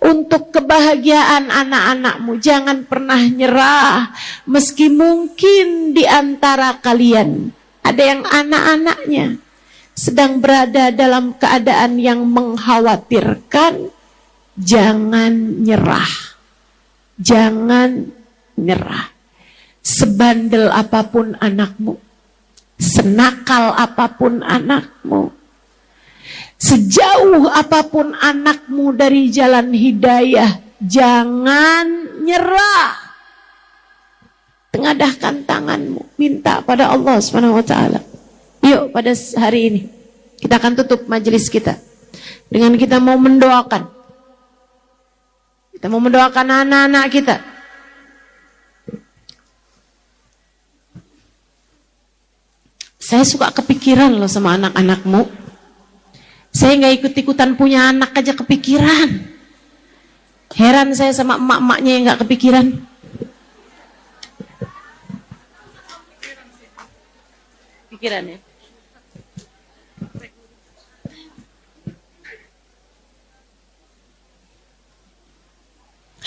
Speaker 1: untuk kebahagiaan anak-anakmu. Jangan pernah nyerah. Meski mungkin di antara kalian ada yang anak-anaknya sedang berada dalam keadaan yang mengkhawatirkan, jangan nyerah. Jangan nyerah. Sebandel apapun anakmu, senakal apapun anakmu, sejauh apapun anakmu dari jalan hidayah, jangan nyerah. Tengadahkan tanganmu, minta pada Allah Subhanahu wa taala. Yuk pada hari ini kita akan tutup majelis kita dengan kita mau mendoakan. Kita mau mendoakan anak-anak kita. Saya suka kepikiran loh sama anak-anakmu. Saya nggak ikut-ikutan punya anak aja kepikiran. Heran saya sama emak-emaknya yang nggak kepikiran. Pikiran ya.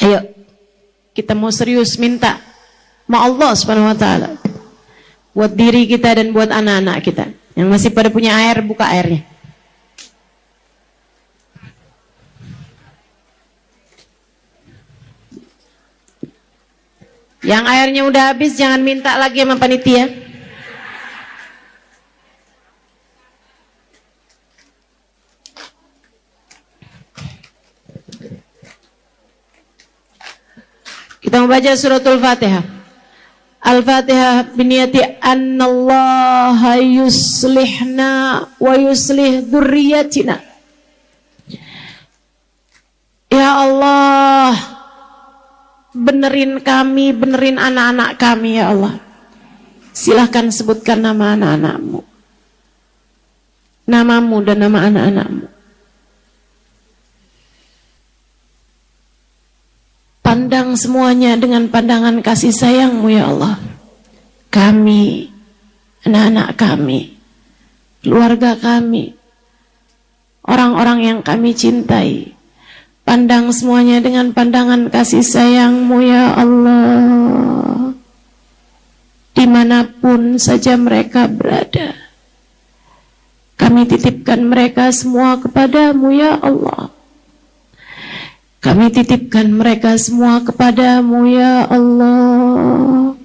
Speaker 1: Ayo, kita mau serius minta sama Allah Subhanahu wa taala buat diri kita dan buat anak-anak kita. Yang masih pada punya air, buka airnya. Yang airnya udah habis jangan minta lagi sama panitia. Kita membaca suratul Fatihah. Al-Fatihah biniyati annallaha yuslihna wa yuslih dzurriyyatina. Ya Allah, benerin kami, benerin anak-anak kami ya Allah. Silahkan sebutkan nama anak-anakmu, namamu dan nama anak-anakmu. Pandang semuanya dengan pandangan kasih sayangmu ya Allah. Kami, anak-anak kami, keluarga kami, orang-orang yang kami cintai, pandang semuanya dengan pandangan kasih sayangmu ya Allah. Dimanapun saja mereka berada, kami titipkan mereka semua kepadamu ya Allah. Kami titipkan mereka semua kepadamu ya Allah.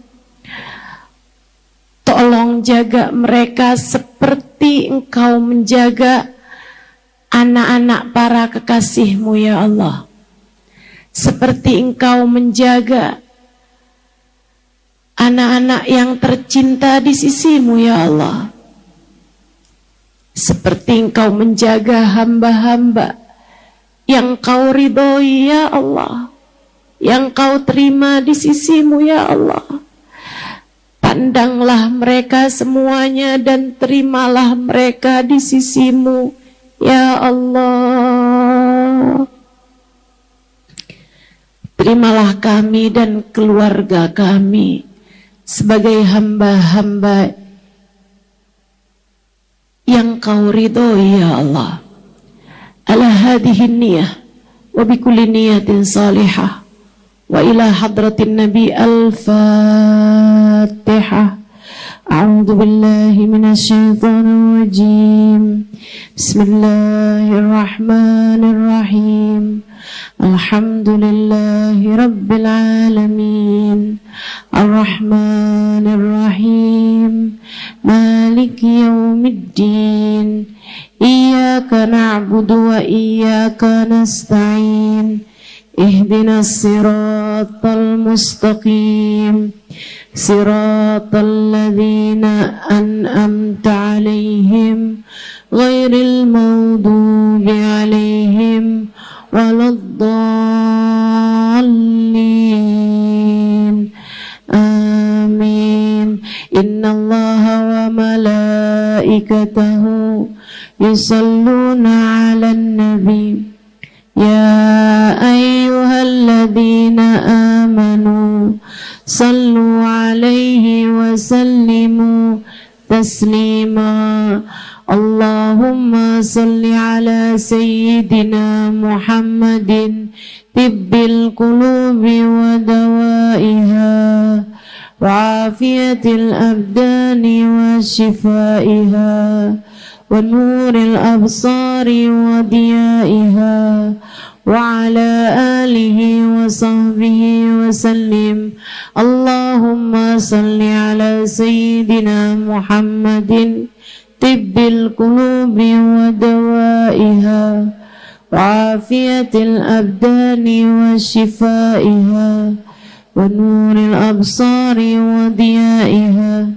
Speaker 1: Tolong jaga mereka seperti Engkau menjaga anak-anak para kekasihmu ya Allah. Seperti Engkau menjaga anak-anak yang tercinta di sisimu ya Allah. Seperti Engkau menjaga hamba-hamba yang Kau ridhoi ya Allah, yang Kau terima di sisimu ya Allah. Pandanglah mereka semuanya dan terimalah mereka di sisimu ya Allah. Terimalah kami dan keluarga kami sebagai hamba-hamba yang Kau ridhoi ya Allah. Ala hadhihi niyah wa bikulli niyatin salihah wa ila hadratin nabi al-fatihah. A'udzu billahi minasy syaithanir rajim. Bismillahirrahmanirrahim. Alhamdulillahi rabbil alamin. Arrahmanirrahim. Maliki yaumiddin. iyyaka na'budu wa iyyaka nasta'in ihdinas siratal mustaqim siratal ladzina an'amta 'alaihim ghairil maghdubi 'alaihim waladdallin. Amin. Innallaha wa malaikatahu yusalluna 'alan nabi ya ayyuhalladzina amanu sallu 'alaihi wa sallimu taslima. Allahumma salli 'ala sayyidina Muhammadin tibbil qulubi wa dawaiha wa afiyatil abdani wa shifaiha wa nuril absari wa diyaiha wa ala alihi wa sahbihi wa sallim. Allahumma salli 'ala sayyidina Muhammadin tibbil qulubi wa dawaiha wa afiyatil abdani wa shifaiha wa nuril absari wa diyaiha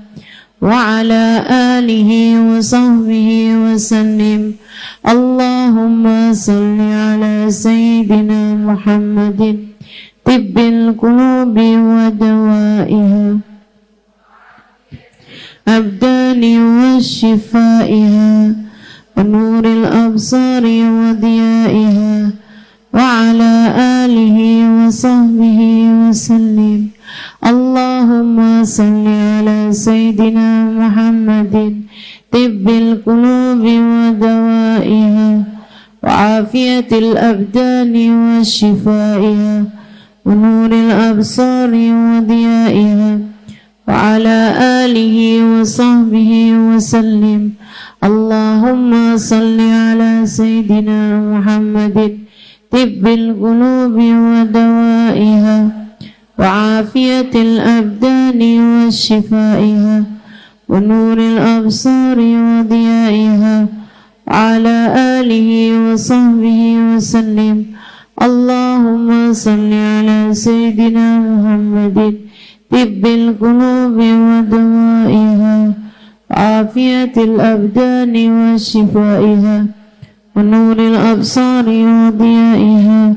Speaker 1: wa ala alihi wa sahbihi wa sallim. Allahumma salli 'ala sayyidina Muhammadin tibbil qulubi wa dawaiha abdani wa shifaiha wa nuril absari wa diyaiha wa ala alihi wa sahbihi wa sallim. Allahumma salli 'ala sayyidina Muhammadin tibbil qulubi wa dawaiha wa afiyatil abdani wa shifaiha wa nuril absari wa diyaiha wa ala alihi wa sahbihi wa sallim. Allahumma salli 'ala sayyidina Muhammadin tibbil qulubi wa dawaiha wa afiyatil abdani wa shifaiha wa nuril absari wa diyaiha wa ala alihi wa sahbihi wa sallim. Allahumma salli 'ala sayyidina Muhammadin tibbil qulubi wa dawaiha wa afiyatil abdani wa shifaiha wa nuril absari wa diyaiha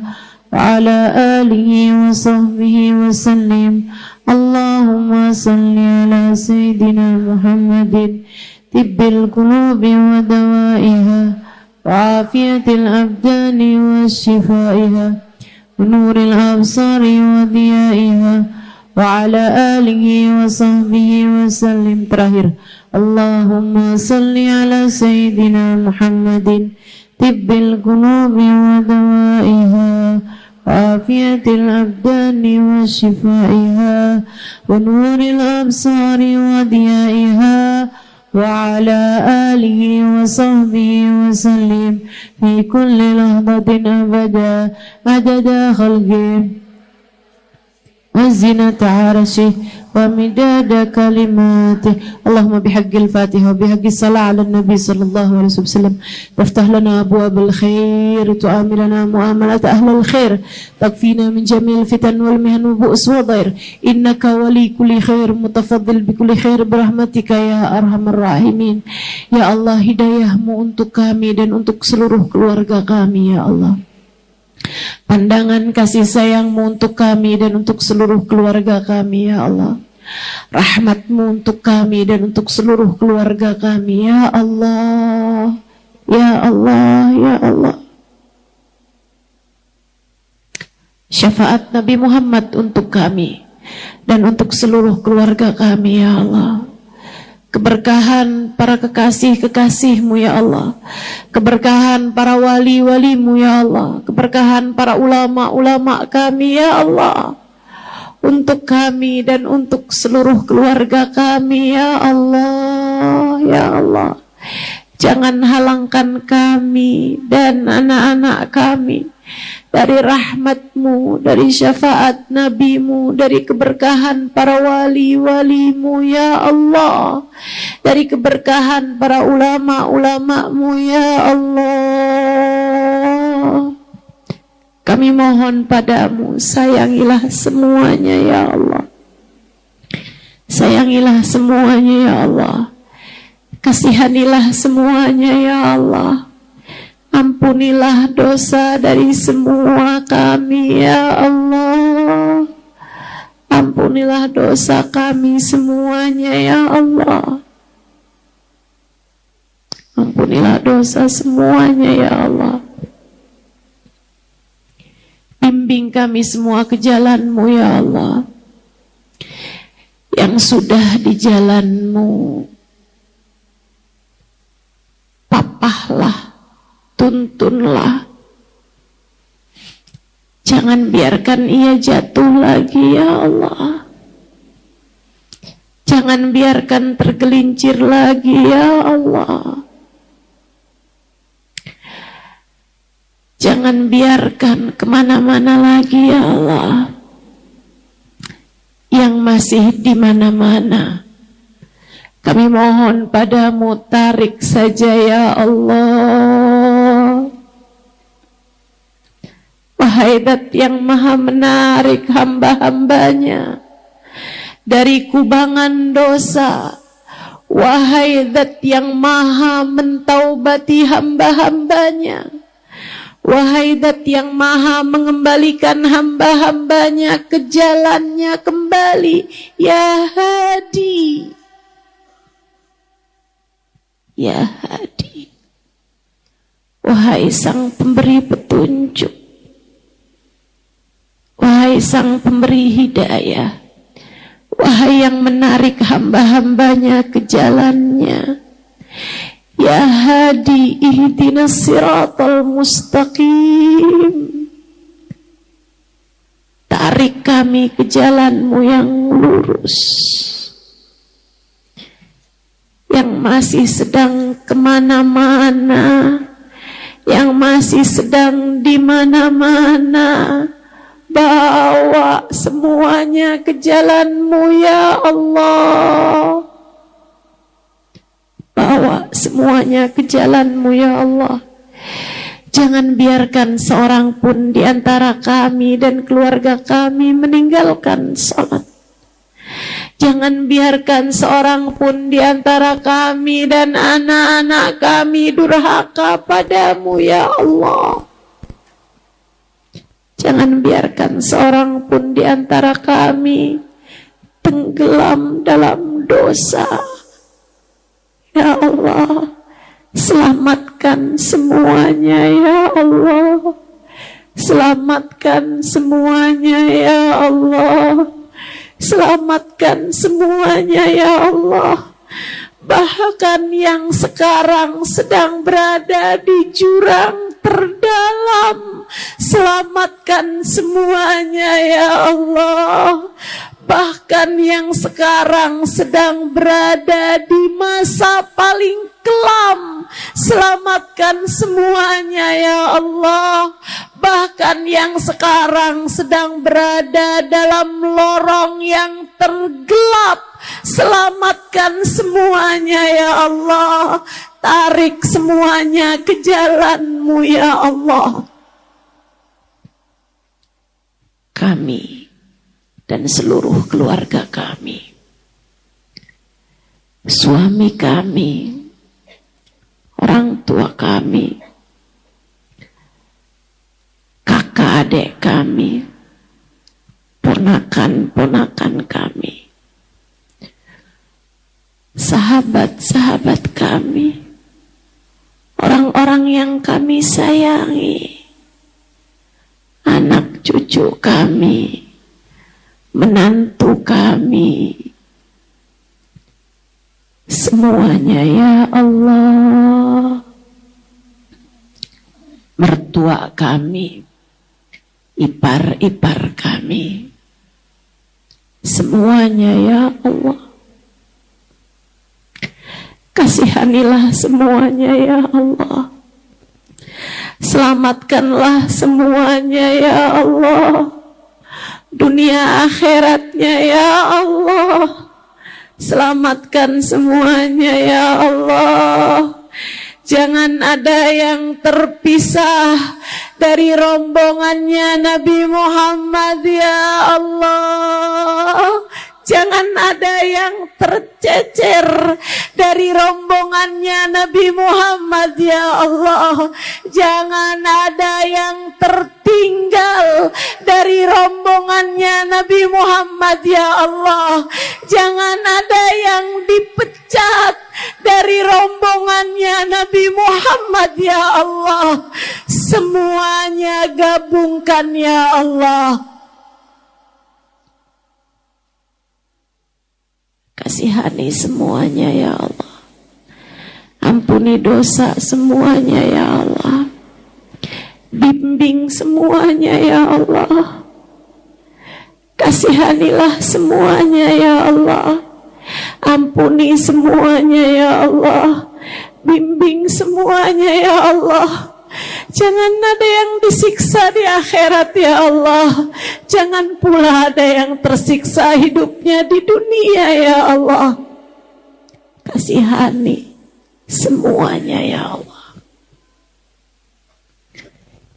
Speaker 1: wa ala alihi wa sahbihi wa sallim. Allahumma salli 'ala sayyidina Muhammadin tibbil qulubi wa dawaiha wa afiyatil abdani wa shifaiha wa nuril absari wa diyaiha wa ala alihi wa sahbihi wa sallim. Terakhir, Allahumma salli 'ala sayyidina Muhammadin tibbil qulubi wa dawaiha wa afiyatil abdani wa shifaiha wa nuril absari wa diyaiha wa ala alihi wa sahbihi wa sallim fi kulli lahdatin abada adada khalqih wa zinata arsyih wa midada kalimatih. Allahumma bihaqqil Fatihah wa bihaqqis salat ala Nabi sallallahu alaihi wasallam taftah lana abwabal khair tu'amilana muamalat ahlul khair takfina min jamil fitan wal mihan wa bu'us wa dhair innaka wali kulli khair mutafaddil bi kulli khair birahmatika ya arhamar rahimin. Ya Allah, hidayahmu untuk kami dan untuk seluruh keluarga kami ya Allah. Pandangan kasih sayangmu untuk kami dan untuk seluruh keluarga kami ya Allah. Rahmatmu untuk kami dan untuk seluruh keluarga kami ya Allah. Ya Allah, ya Allah. Syafaat Nabi Muhammad untuk kami dan untuk seluruh keluarga kami ya Allah. Keberkahan para kekasih-kekasih-Mu ya Allah. Keberkahan para wali-wali-Mu ya Allah. Keberkahan para ulama-ulama kami ya Allah. Untuk kami dan untuk seluruh keluarga kami ya Allah. Ya Allah, jangan halangkan kami dan anak-anak kami dari rahmat-Mu, dari syafaat Nabi-Mu, dari keberkahan para wali-wali-Mu ya Allah. dari keberkahan para ulama-ulama-Mu ya Allah. Kami mohon padamu, sayangilah semuanya ya Allah. Sayangilah semuanya ya Allah. Kasihanilah semuanya ya Allah. Ampunilah dosa dari semua kami ya Allah. Ampunilah dosa kami semuanya ya Allah. Ampunilah dosa semuanya ya Allah. Bimbing kami semua ke jalan-Mu ya Allah. Yang sudah di jalan-Mu, papahlah, tuntunlah. Jangan biarkan ia jatuh lagi ya Allah. Jangan biarkan tergelincir lagi ya Allah. Jangan biarkan kemana-mana lagi ya Allah. Yang masih di mana-mana, kami mohon padamu, tarik saja ya Allah. Wahai Dat yang maha menarik hamba-hambanya dari kubangan dosa. Wahai Dat yang maha mentaubati hamba-hambanya. Wahai Dat yang maha mengembalikan hamba-hambanya ke jalannya kembali. Ya Hadi. Ya Hadi. Wahai sang pemberi petunjuk. Wahai sang pemberi hidayah. Wahai yang menarik hamba-hambanya ke jalannya. Ya Hadi, ihdinas siratal mustaqim. Tarik kami ke jalan-Mu yang lurus. Yang masih sedang kemana-mana, yang masih sedang di mana-mana, bawa semuanya ke jalan-Mu ya Allah. Bawa semuanya ke jalan-Mu ya Allah. Jangan biarkan seorang pun di antara kami dan keluarga kami meninggalkan salat. Jangan biarkan seorang pun di antara kami dan anak-anak kami durhaka padamu ya Allah. Jangan biarkan seorang pun di antara kami tenggelam dalam dosa. Ya Allah, selamatkan semuanya ya Allah. Selamatkan semuanya ya Allah. Selamatkan semuanya ya Allah. Bahkan yang sekarang sedang berada di jurang terdalam, selamatkan semuanya ya Allah. Bahkan yang sekarang sedang berada di masa paling kelam, selamatkan semuanya ya Allah. Bahkan yang sekarang sedang berada dalam lorong yang tergelap, selamatkan semuanya ya Allah. Tarik semuanya ke jalan-Mu ya Allah. Kami dan seluruh keluarga kami, suami kami, orang tua kami, kakak adik kami, ponakan-ponakan kami, sahabat-sahabat kami, orang-orang yang kami sayangi, anak cucu kami, menantu kami, semuanya ya Allah. Mertua kami, ipar-ipar kami, semuanya ya Allah. Kasihanilah semuanya ya Allah. Selamatkanlah semuanya ya Allah. Dunia akhiratnya ya Allah. Selamatkan semuanya ya Allah. Jangan ada yang terpisah dari rombongannya Nabi Muhammad ya Allah. Jangan ada yang tercecer dari rombongannya Nabi Muhammad ya Allah. Jangan ada yang tertinggal dari rombongannya Nabi Muhammad ya Allah. Jangan ada yang dipecat dari rombongannya Nabi Muhammad ya Allah. Semuanya gabungkan ya Allah. Kasihani semuanya ya Allah. Ampuni dosa semuanya ya Allah. Bimbing semuanya ya Allah. Kasihanilah semuanya ya Allah. Ampuni semuanya ya Allah. Bimbing semuanya ya Allah. Jangan ada yang disiksa di akhirat ya Allah. Jangan pula ada yang tersiksa hidupnya di dunia ya Allah. Kasihani semuanya ya Allah.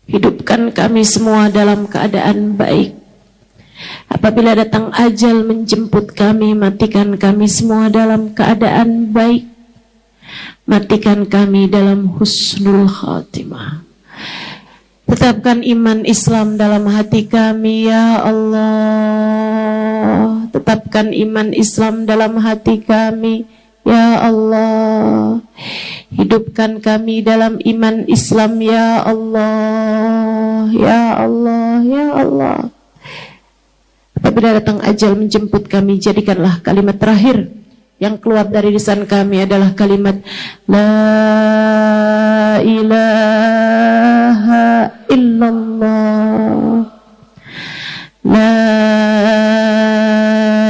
Speaker 1: Hidupkan kami semua dalam keadaan baik. Apabila datang ajal menjemput kami, matikan kami semua dalam keadaan baik. Matikan kami dalam husnul khatimah. Tetapkan iman Islam dalam hati kami ya Allah. Tetapkan iman Islam dalam hati kami ya Allah. Hidupkan kami dalam iman Islam ya Allah. Ya Allah, ya Allah. Apabila datang ajal menjemput kami, jadikanlah kalimat terakhir yang keluar dari lisan kami adalah kalimat La ilaha illallah. La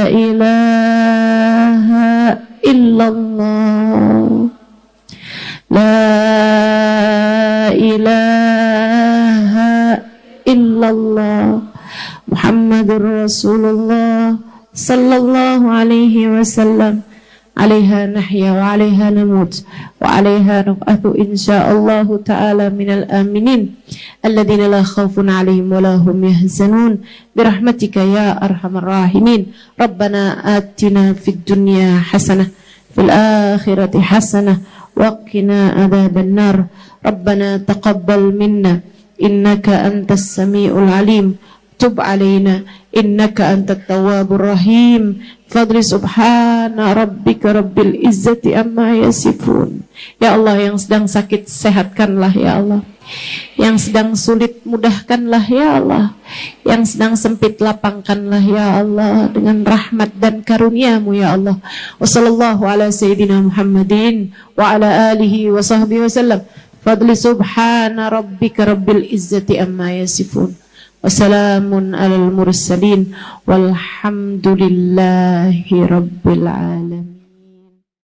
Speaker 1: ilaha illallah. La ilaha illallah. Muhammadur Rasulullah sallallahu alaihi wasallam. عليها نحيا وعليها نموت وعليها نبعث إن شاء الله تعالى من الآمنين الذين لا خوف عليهم ولا هم يحزنون برحمتك يا أرحم الراحمين ربنا آتنا في الدنيا حسنة في الآخرة حسنة وقنا عذاب النار ربنا تقبل منا إنك أنت السميع العليم تب علينا إنك أنت التواب الرحيم فضل سبحان ربك رب العزة أما يصفون. Ya Allah, yang sedang sakit sehatkanlah ya Allah. Yang sedang sulit mudahkanlah ya Allah. Yang sedang sempit lapangkanlah ya Allah dengan rahmat dan karunia-Mu ya Allah. Wa sallallahu ala sayyidina Muhammadin wa ala alihi wa sahbihi wasallam. Fadli subhana rabbika rabbil izzati amma yasifun. Wassalamun alal mursalin walhamdulillahi rabbil alamin.